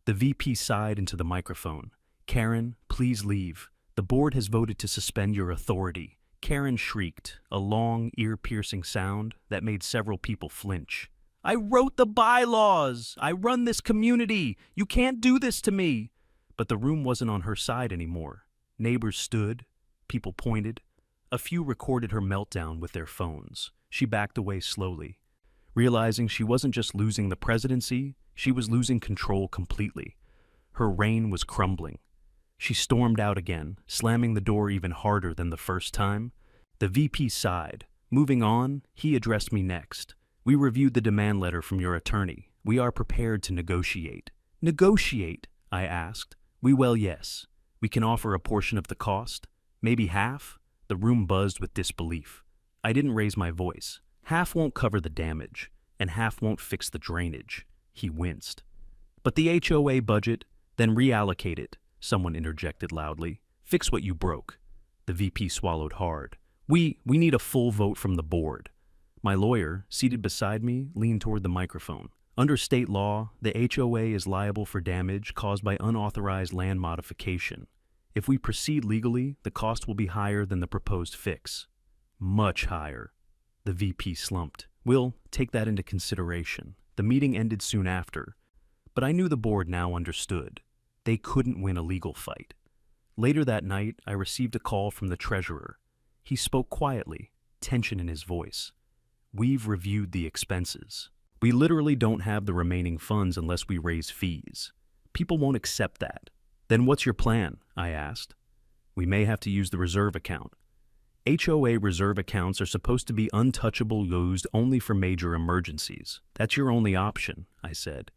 The VP sighed into the microphone. Karen, please leave. The board has voted to suspend your authority. Karen shrieked, a long, ear-piercing sound that made several people flinch. I wrote the bylaws! I run this community! You can't do this to me! But the room wasn't on her side anymore. Neighbors stood, people pointed. A few recorded her meltdown with their phones. She backed away slowly, realizing she wasn't just losing the presidency, she was losing control completely. Her reign was crumbling. She stormed out again, slamming the door even harder than the first time. The VP sighed. Moving on, he addressed me next. We reviewed the demand letter from your attorney. We are prepared to negotiate. Negotiate? I asked. Well, yes. We can offer a portion of the cost. Maybe half? The room buzzed with disbelief. I didn't raise my voice. Half won't cover the damage, and half won't fix the drainage. He winced. But the HOA budget? Then reallocate it, someone interjected loudly. Fix what you broke. The VP swallowed hard. We need a full vote from the board. My lawyer, seated beside me, leaned toward the microphone. Under state law, the HOA is liable for damage caused by unauthorized land modification. If we proceed legally, the cost will be higher than the proposed fix. Much higher. The VP slumped. We'll take that into consideration. The meeting ended soon after, but I knew the board now understood. They couldn't win a legal fight. Later that night, I received a call from the treasurer. He spoke quietly, tension in his voice. We've reviewed the expenses. We literally don't have the remaining funds unless we raise fees. People won't accept that. Then what's your plan? I asked. We may have to use the reserve account. HOA reserve accounts are supposed to be untouchable, used only for major emergencies. That's your only option, I said.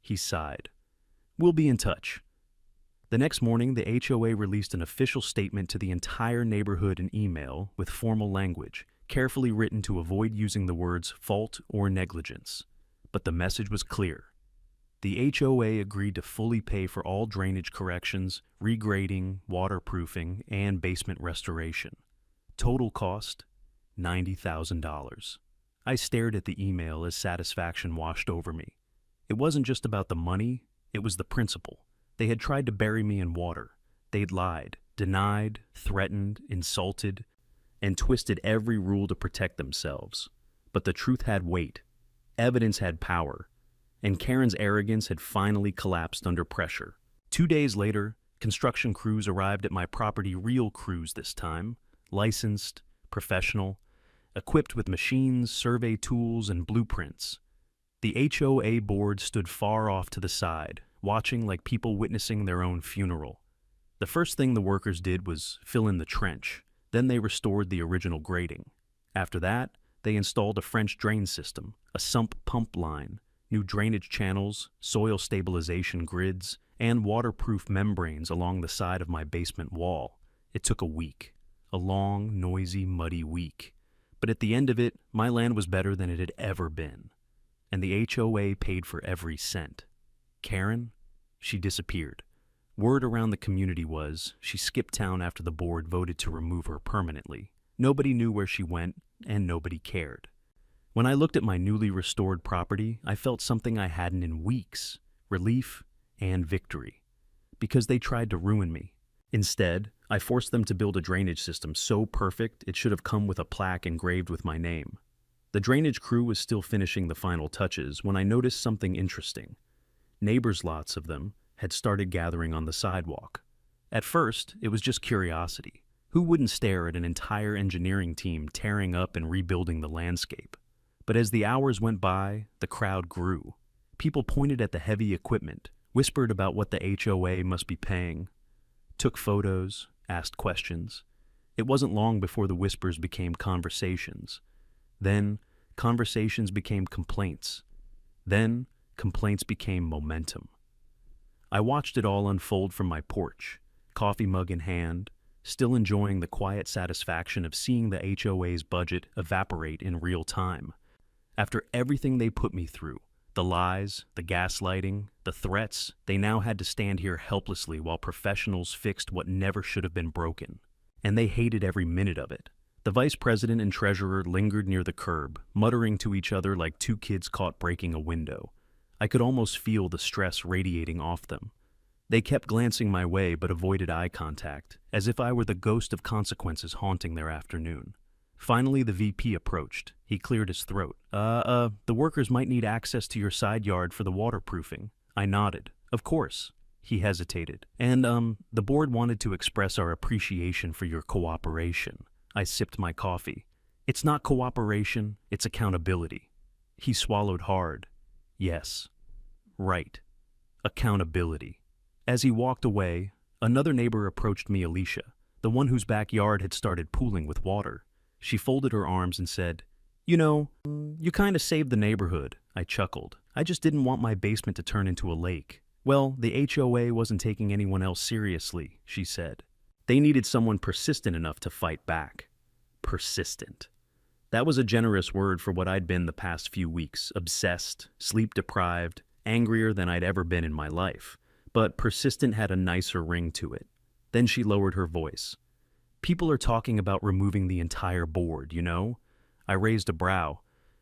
He sighed. We'll be in touch. The next morning, the HOA released an official statement to the entire neighborhood in email with formal language, carefully written to avoid using the words fault or negligence. But the message was clear. The HOA agreed to fully pay for all drainage corrections, regrading, waterproofing, and basement restoration. Total cost, $90,000. I stared at the email as satisfaction washed over me. It wasn't just about the money, it was the principle. They had tried to bury me in water. They'd lied, denied, threatened, insulted, and twisted every rule to protect themselves. But the truth had weight. Evidence had power. And Karen's arrogance had finally collapsed under pressure. 2 days later, construction crews arrived at my property, real crews this time, licensed, professional, equipped with machines, survey tools, and blueprints. The HOA board stood far off to the side, watching like people witnessing their own funeral. The first thing the workers did was fill in the trench. Then they restored the original grading. After that, they installed a French drain system, a sump pump line, new drainage channels, soil stabilization grids, and waterproof membranes along the side of my basement wall. It took a week. A long, noisy, muddy week. But at the end of it, my land was better than it had ever been. And the HOA paid for every cent. Karen? She disappeared. Word around the community was she skipped town after the board voted to remove her permanently. Nobody knew where she went, and nobody cared. When I looked at my newly restored property, I felt something I hadn't in weeks: relief and victory. Because they tried to ruin me. Instead, I forced them to build a drainage system so perfect it should have come with a plaque engraved with my name. The drainage crew was still finishing the final touches when I noticed something interesting. Neighbors, lots of them, had started gathering on the sidewalk. At first, it was just curiosity. Who wouldn't stare at an entire engineering team tearing up and rebuilding the landscape? But as the hours went by, the crowd grew. People pointed at the heavy equipment, whispered about what the HOA must be paying, took photos, asked questions. It wasn't long before the whispers became conversations. Then, conversations became complaints. Then, complaints became momentum. I watched it all unfold from my porch, coffee mug in hand, still enjoying the quiet satisfaction of seeing the HOA's budget evaporate in real time. After everything they put me through, the lies, the gaslighting, the threats, they now had to stand here helplessly while professionals fixed what never should have been broken. and they hated every minute of it. The vice president and treasurer lingered near the curb, muttering to each other like two kids caught breaking a window. I could almost feel the stress radiating off them. They kept glancing my way but avoided eye contact, as if I were the ghost of consequences haunting their afternoon. Finally, the VP approached. He cleared his throat. The workers might need access to your side yard for the waterproofing." I nodded. "Of course." He hesitated. "And, the board wanted to express our appreciation for your cooperation." I sipped my coffee. "It's not cooperation, it's accountability." He swallowed hard. "Yes. Right. Accountability." As he walked away, another neighbor approached me, Alicia, the one whose backyard had started pooling with water. She folded her arms and said, "You know, you kind of saved the neighborhood." I chuckled. "I just didn't want my basement to turn into a lake." "Well, the HOA wasn't taking anyone else seriously," she said. "They needed someone persistent enough to fight back." Persistent. That was a generous word for what I'd been the past few weeks. Obsessed, sleep-deprived, angrier than I'd ever been in my life. But persistent had a nicer ring to it. Then she lowered her voice. "People are talking about removing the entire board, you know?" I raised a brow.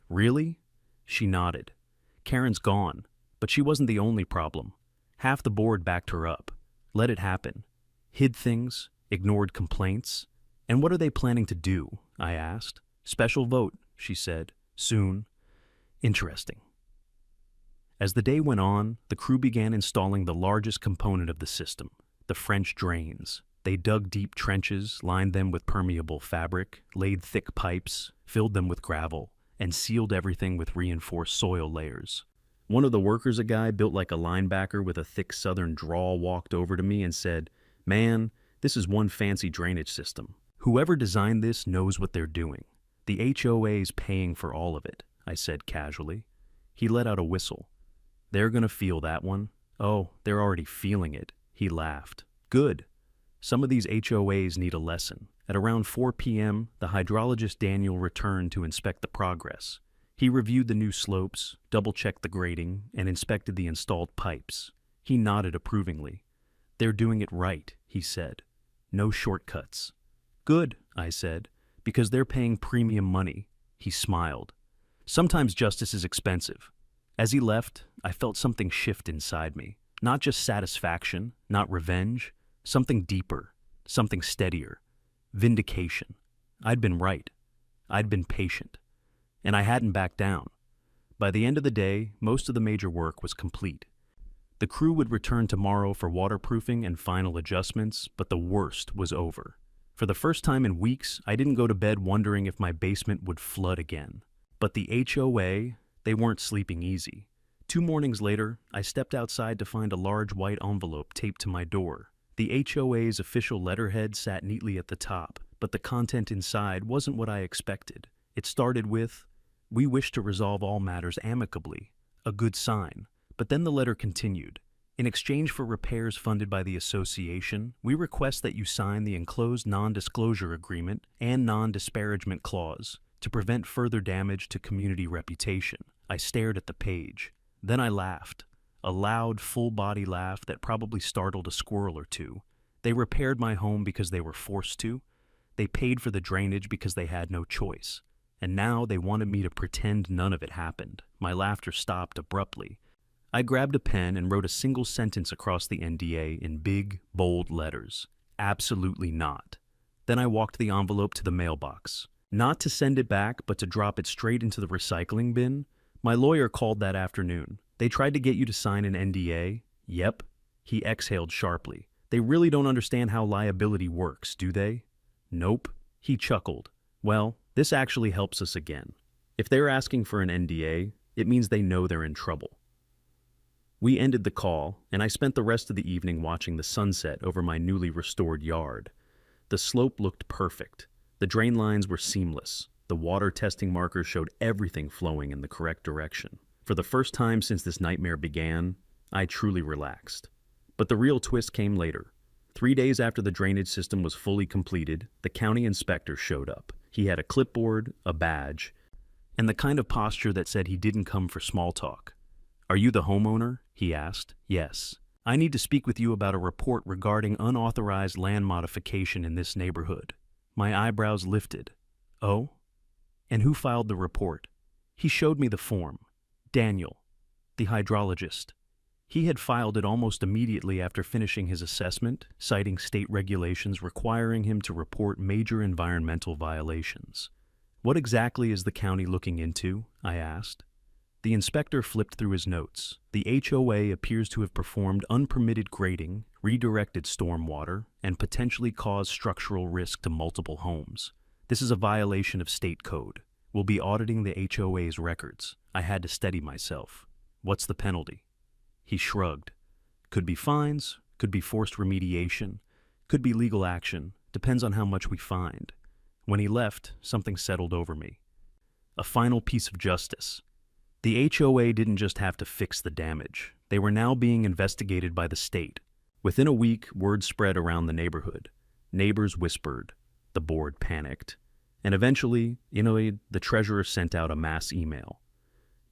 "Really?" She nodded. "Karen's gone, but she wasn't the only problem. Half the board backed her up. Let it happen. Hid things, ignored complaints. And what are they planning to do?" I asked. "Special vote," she said. "Soon." Interesting. As the day went on, the crew began installing the largest component of the system, the French drains. They dug deep trenches, lined them with permeable fabric, laid thick pipes, filled them with gravel, and sealed everything with reinforced soil layers. One of the workers, a guy built like a linebacker with a thick southern drawl, walked over to me and said, "Man, this is one fancy drainage system. Whoever designed this knows what they're doing. The HOA's paying for all of it," I said casually. He let out a whistle. "They're gonna feel that one." "Oh, they're already feeling it," he laughed. "Good. Some of these HOAs need a lesson." At around 4 p.m., the hydrologist Daniel returned to inspect the progress. He reviewed the new slopes, double-checked the grading, and inspected the installed pipes. He nodded approvingly. "They're doing it right," he said. "No shortcuts." "Good," I said, "because they're paying premium money." He smiled. "Sometimes justice is expensive." As he left, I felt something shift inside me. Not just satisfaction, not revenge, something deeper, something steadier. Vindication. I'd been right. I'd been patient. And I hadn't backed down. By the end of the day, most of the major work was complete. The crew would return tomorrow for waterproofing and final adjustments, but the worst was over. For the first time in weeks, I didn't go to bed wondering if my basement would flood again. But the HOA, they weren't sleeping easy. 2 mornings later, I stepped outside to find a large white envelope taped to my door. The HOA's official letterhead sat neatly at the top, but the content inside wasn't what I expected. It started with, "We wish to resolve all matters amicably," a good sign. But then the letter continued. "In exchange for repairs funded by the association, we request that you sign the enclosed non-disclosure agreement and non-disparagement clause to prevent further damage to community reputation." I stared at the page. Then I laughed. A loud, full-body laugh that probably startled a squirrel or two. They repaired my home because they were forced to. They paid for the drainage because they had no choice. And now they wanted me to pretend none of it happened. My laughter stopped abruptly. I grabbed a pen and wrote a single sentence across the NDA in big, bold letters. Absolutely not. Then I walked the envelope to the mailbox. Not to send it back, but to drop it straight into the recycling bin. My lawyer called that afternoon. "They tried to get you to sign an NDA?" "Yep." He exhaled sharply. "They really don't understand how liability works, do they?" "Nope." He chuckled. "Well, this actually helps us again. If they're asking for an NDA, it means they know they're in trouble." We ended the call, and I spent the rest of the evening watching the sunset over my newly restored yard. The slope looked perfect. The drain lines were seamless. The water testing markers showed everything flowing in the correct direction. For the first time since this nightmare began, I truly relaxed. But the real twist came later. 3 days after the drainage system was fully completed, the county inspector showed up. He had a clipboard, a badge, and the kind of posture that said he didn't come for small talk. "Are you the homeowner?" he asked. "Yes." I need to speak with you about a report regarding unauthorized land modification in this neighborhood. My eyebrows lifted. Oh? And who filed the report? He showed me the form. Daniel, the hydrologist. He had filed it almost immediately after finishing his assessment, citing state regulations requiring him to report major environmental violations. What exactly is the county looking into? I asked. The inspector flipped through his notes. The HOA appears to have performed unpermitted grading, redirected stormwater, and potentially caused structural risk to multiple homes. This is a violation of state code. We'll be auditing the HOA's records. I had to steady myself. What's the penalty? He shrugged. Could be fines, could be forced remediation, could be legal action, depends on how much we find. When he left, something settled over me. A final piece of justice. The HOA didn't just have to fix the damage. They were now being investigated by the state. Within a week, word spread around the neighborhood. Neighbors whispered. The board panicked. And eventually, the treasurer sent out a mass email.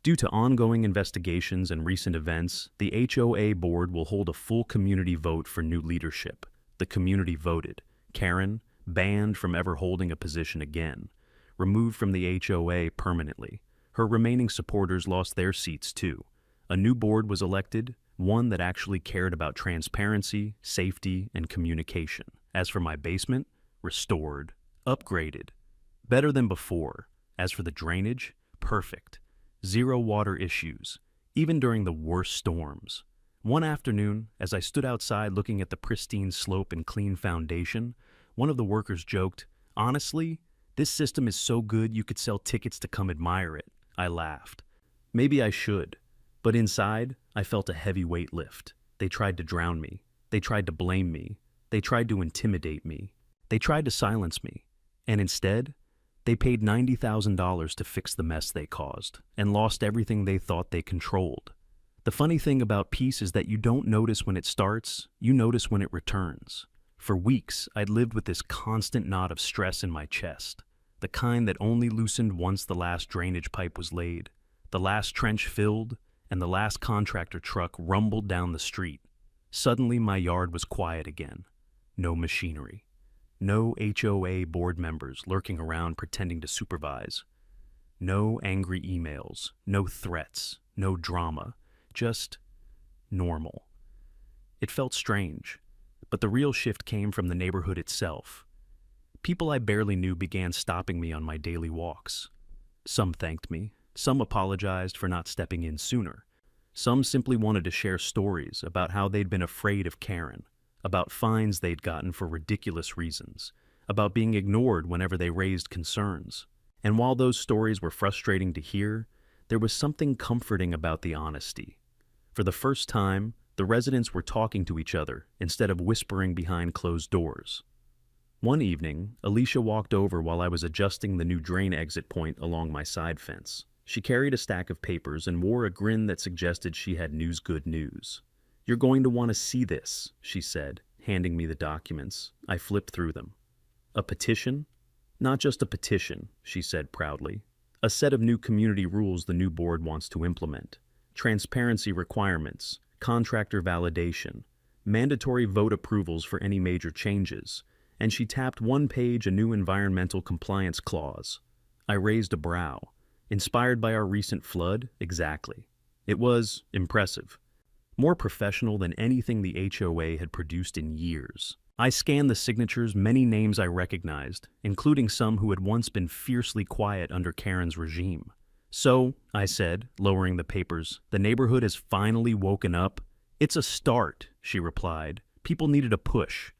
Due to ongoing investigations and recent events, the HOA board will hold a full community vote for new leadership. The community voted. Karen, banned from ever holding a position again. Removed from the HOA permanently. Her remaining supporters lost their seats too. A new board was elected, one that actually cared about transparency, safety, and communication. As for my basement, restored, upgraded. Better than before. As for the drainage, perfect. Zero water issues, even during the worst storms. One afternoon, as I stood outside looking at the pristine slope and clean foundation, one of the workers joked, "Honestly, this system is so good you could sell tickets to come admire it." I laughed. Maybe I should, but inside, I felt a heavy weight lift. They tried to drown me. They tried to blame me. They tried to intimidate me. They tried to silence me. And instead, they paid $90,000 to fix the mess they caused, and lost everything they thought they controlled. The funny thing about peace is that you don't notice when it starts, you notice when it returns. For weeks, I'd lived with this constant knot of stress in my chest, the kind that only loosened once the last drainage pipe was laid, the last trench filled, and the last contractor truck rumbled down the street. Suddenly, my yard was quiet again. No machinery. No HOA board members lurking around pretending to supervise. No angry emails, no threats, no drama, just normal. It felt strange, but the real shift came from the neighborhood itself. People I barely knew began stopping me on my daily walks. Some thanked me, some apologized for not stepping in sooner. Some simply wanted to share stories about how they'd been afraid of Karen, about fines they'd gotten for ridiculous reasons, about being ignored whenever they raised concerns. And while those stories were frustrating to hear, there was something comforting about the honesty. For the first time, the residents were talking to each other instead of whispering behind closed doors. One evening, Alicia walked over while I was adjusting the new drain exit point along my side fence. She carried a stack of papers and wore a grin that suggested she had good news. "You're going to want to see this," she said, handing me the documents. I flipped through them. "A petition?" "Not just a petition," she said proudly. "A set of new community rules the new board wants to implement. Transparency requirements, contractor validation, mandatory vote approvals for any major changes." And she tapped one page a new environmental compliance clause. I raised a brow. Inspired by our recent flood? Exactly. It was impressive. More professional than anything the HOA had produced in years. I scanned the signatures, many names I recognized, including some who had once been fiercely quiet under Karen's regime. "So," I said, lowering the papers, "the neighborhood has finally woken up?" "It's a start," she replied. "People needed a push."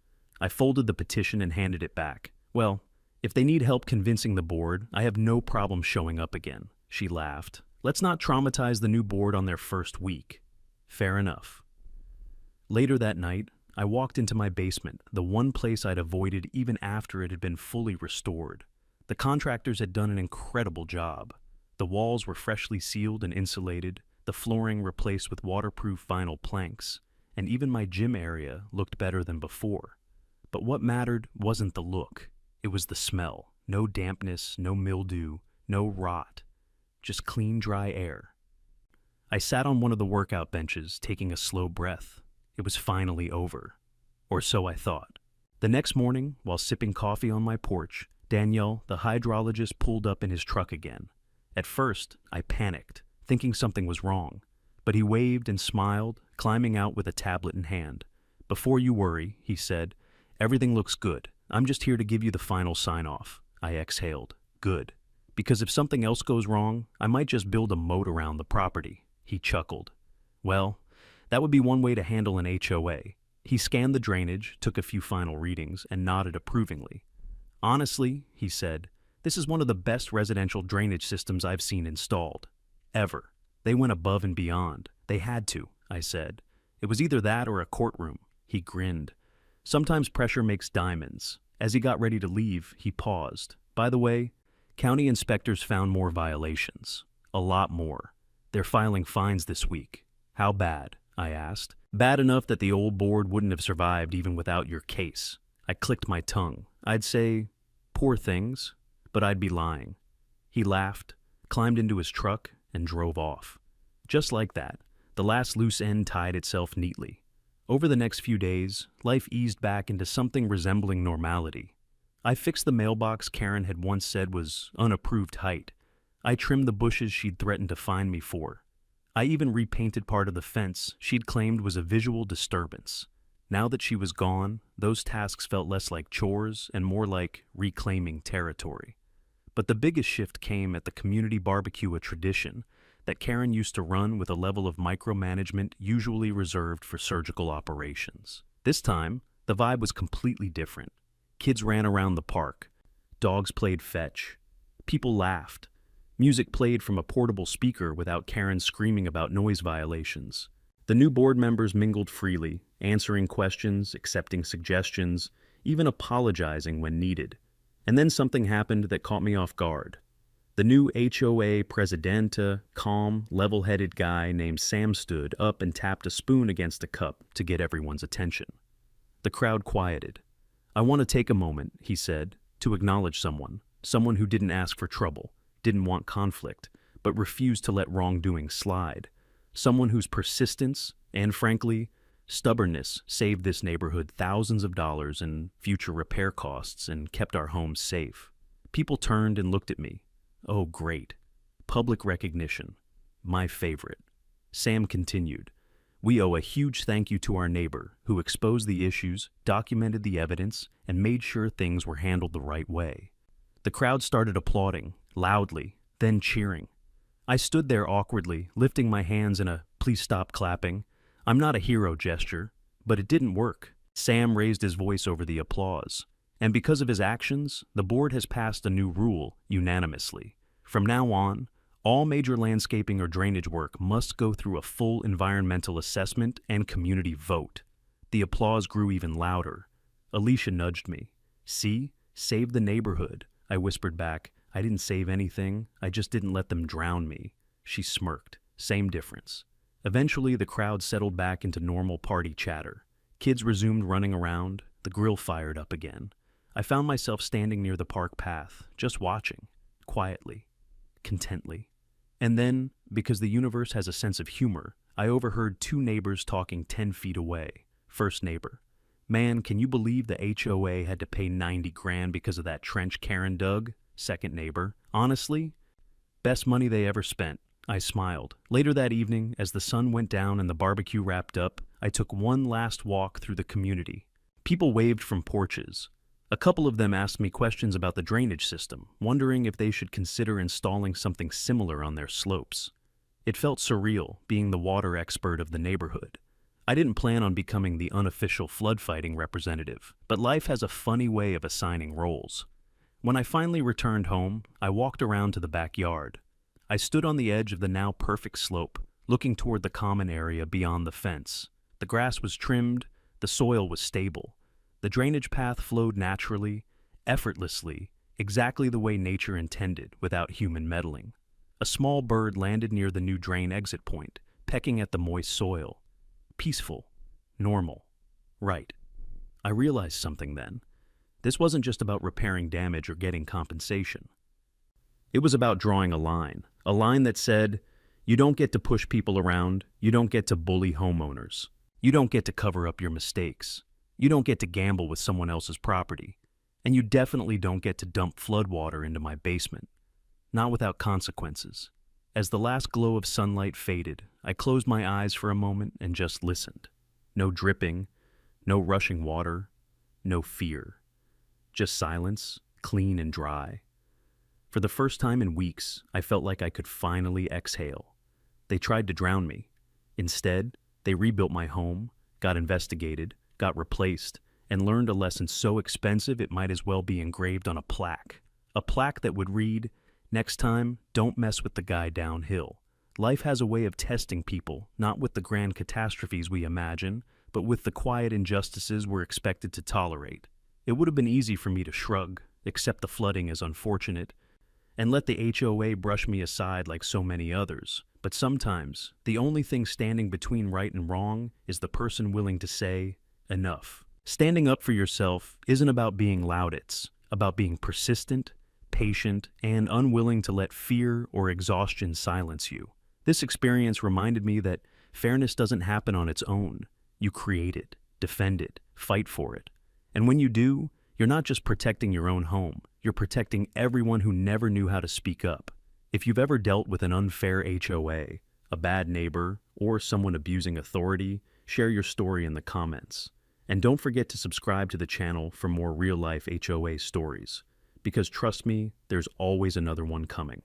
I folded the petition and handed it back. "Well, if they need help convincing the board, I have no problem showing up again." She laughed. "Let's not traumatize the new board on their first week." Fair enough. Later that night, I walked into my basement, the one place I'd avoided even after it had been fully restored. The contractors had done an incredible job. The walls were freshly sealed and insulated, the flooring replaced with waterproof vinyl planks, and even my gym area looked better than before. But what mattered wasn't the look. It was the smell. No dampness, no mildew, no rot. Just clean, dry air. I sat on one of the workout benches, taking a slow breath. It was finally over. Or so I thought. The next morning, while sipping coffee on my porch, Daniel, the hydrologist, pulled up in his truck again. At first, I panicked, thinking something was wrong. But he waved and smiled, climbing out with a tablet in hand. "Before you worry," he said, "everything looks good. I'm just here to give you the final sign-off." I exhaled. Good. Because if something else goes wrong, I might just build a moat around the property. He chuckled. Well, that would be one way to handle an HOA. He scanned the drainage, took a few final readings, and nodded approvingly. "Honestly," he said, "this is one of the best residential drainage systems I've seen installed. Ever. They went above and beyond. They had to," I said. "It was either that or a courtroom." He grinned. "Sometimes pressure makes diamonds." As he got ready to leave, he paused. "By the way, county inspectors found more violations. A lot more. They're filing fines this week." "How bad?" I asked. "Bad enough that the old board wouldn't have survived even without your case." I clicked my tongue. I'd say, poor things, but I'd be lying. He laughed, climbed into his truck, and drove off. Just like that, the last loose end tied itself neatly. Over the next few days, life eased back into something resembling normality. I fixed the mailbox Karen had once said was unapproved height. I trimmed the bushes she'd threatened to fine me for. I even repainted part of the fence she'd claimed was a visual disturbance. Now that she was gone, those tasks felt less like chores and more like reclaiming territory. But the biggest shift came at the community barbecue, a tradition that Karen used to run with a level of micromanagement usually reserved for surgical operations. This time, the vibe was completely different. Kids ran around the park. Dogs played fetch. People laughed. Music played from a portable speaker without Karen screaming about noise violations. The new board members mingled freely, answering questions, accepting suggestions, even apologizing when needed. And then something happened that caught me off guard. The new HOA presidente, calm, level-headed guy named Sam stood up and tapped a spoon against a cup to get everyone's attention. The crowd quieted. "I want to take a moment," he said, "to acknowledge someone who didn't ask for trouble, didn't want conflict, but refused to let wrongdoing slide. Someone whose persistence and, frankly, stubbornness saved this neighborhood thousands of dollars in future repair costs and kept our homes safe." People turned and looked at me. Oh, great. Public recognition. My favorite. Sam continued. "We owe a huge thank you to our neighbor who exposed the issues, documented the evidence, and made sure things were handled the right way." The crowd started applauding, loudly, then cheering. I stood there awkwardly, lifting my hands in a "please stop clapping." I'm not a hero gesture, but it didn't work. Sam raised his voice over the applause. And because of his actions, the board has passed a new rule unanimously. From now on, all major landscaping or drainage work must go through a full environmental assessment and community vote. The applause grew even louder. Alicia nudged me. "See? Save the neighborhood," I whispered back. "I didn't save anything. I just didn't let them drown me." She smirked. Same difference. Eventually, the crowd settled back into normal party chatter. Kids resumed running around. The grill fired up again. I found myself standing near the park path, just watching, quietly, contently. And then, because the universe has a sense of humor, I overheard two neighbors talking 10 feet away. First neighbor. "Man, can you believe the HOA had to pay 90 grand because of that trench Karen dug?" Second neighbor. "Honestly, best money they ever spent." I smiled. Later that evening, as the sun went down and the barbecue wrapped up, I took one last walk through the community. People waved from porches. A couple of them asked me questions about the drainage system, wondering if they should consider installing something similar on their slopes. It felt surreal, being the water expert of the neighborhood. I didn't plan on becoming the unofficial flood fighting representative, but life has a funny way of assigning roles. When I finally returned home, I walked around to the backyard. I stood on the edge of the now perfect slope, looking toward the common area beyond the fence. The grass was trimmed, the soil was stable. The drainage path flowed naturally, effortlessly, exactly the way nature intended, without human meddling. A small bird landed near the new drain exit point, pecking at the moist soil. Peaceful. Normal. Right. I realized something then. This wasn't just about repairing damage or getting compensation. It was about drawing a line that said, you don't get to push people around, you don't get to bully homeowners. You don't get to cover up your mistakes. You don't get to gamble with someone else's property. And you definitely don't get to dump floodwater into my basement. Not without consequences. As the last glow of sunlight faded, I closed my eyes for a moment and just listened. No dripping, no rushing water, no fear. Just silence, clean and dry. For the first time in weeks, I felt like I could finally exhale. They tried to drown me. Instead, they rebuilt my home, got investigated, got replaced, and learned a lesson so expensive it might as well be engraved on a plaque. A plaque that would read, "Next time, don't mess with the guy downhill." Life has a way of testing people, not with the grand catastrophes we imagine, but with the quiet injustices we're expected to tolerate. It would have been easy for me to shrug, accept the flooding as unfortunate, and let the HOA brush me aside like so many others. But sometimes, the only thing standing between right and wrong is the person willing to say, enough. Standing up for yourself isn't about being loud, it's about being persistent, patient, and unwilling to let fear or exhaustion silence you. This experience reminded me that fairness doesn't happen on its own. You create it, defend it, fight for it. And when you do, you're not just protecting your own home, you're protecting everyone who never knew how to speak up. If you've ever dealt with an unfair HOA, a bad neighbor, or someone abusing authority, share your story in the comments. And don't forget to subscribe to the channel for more real-life HOA stories. Because trust me, there's always another one coming.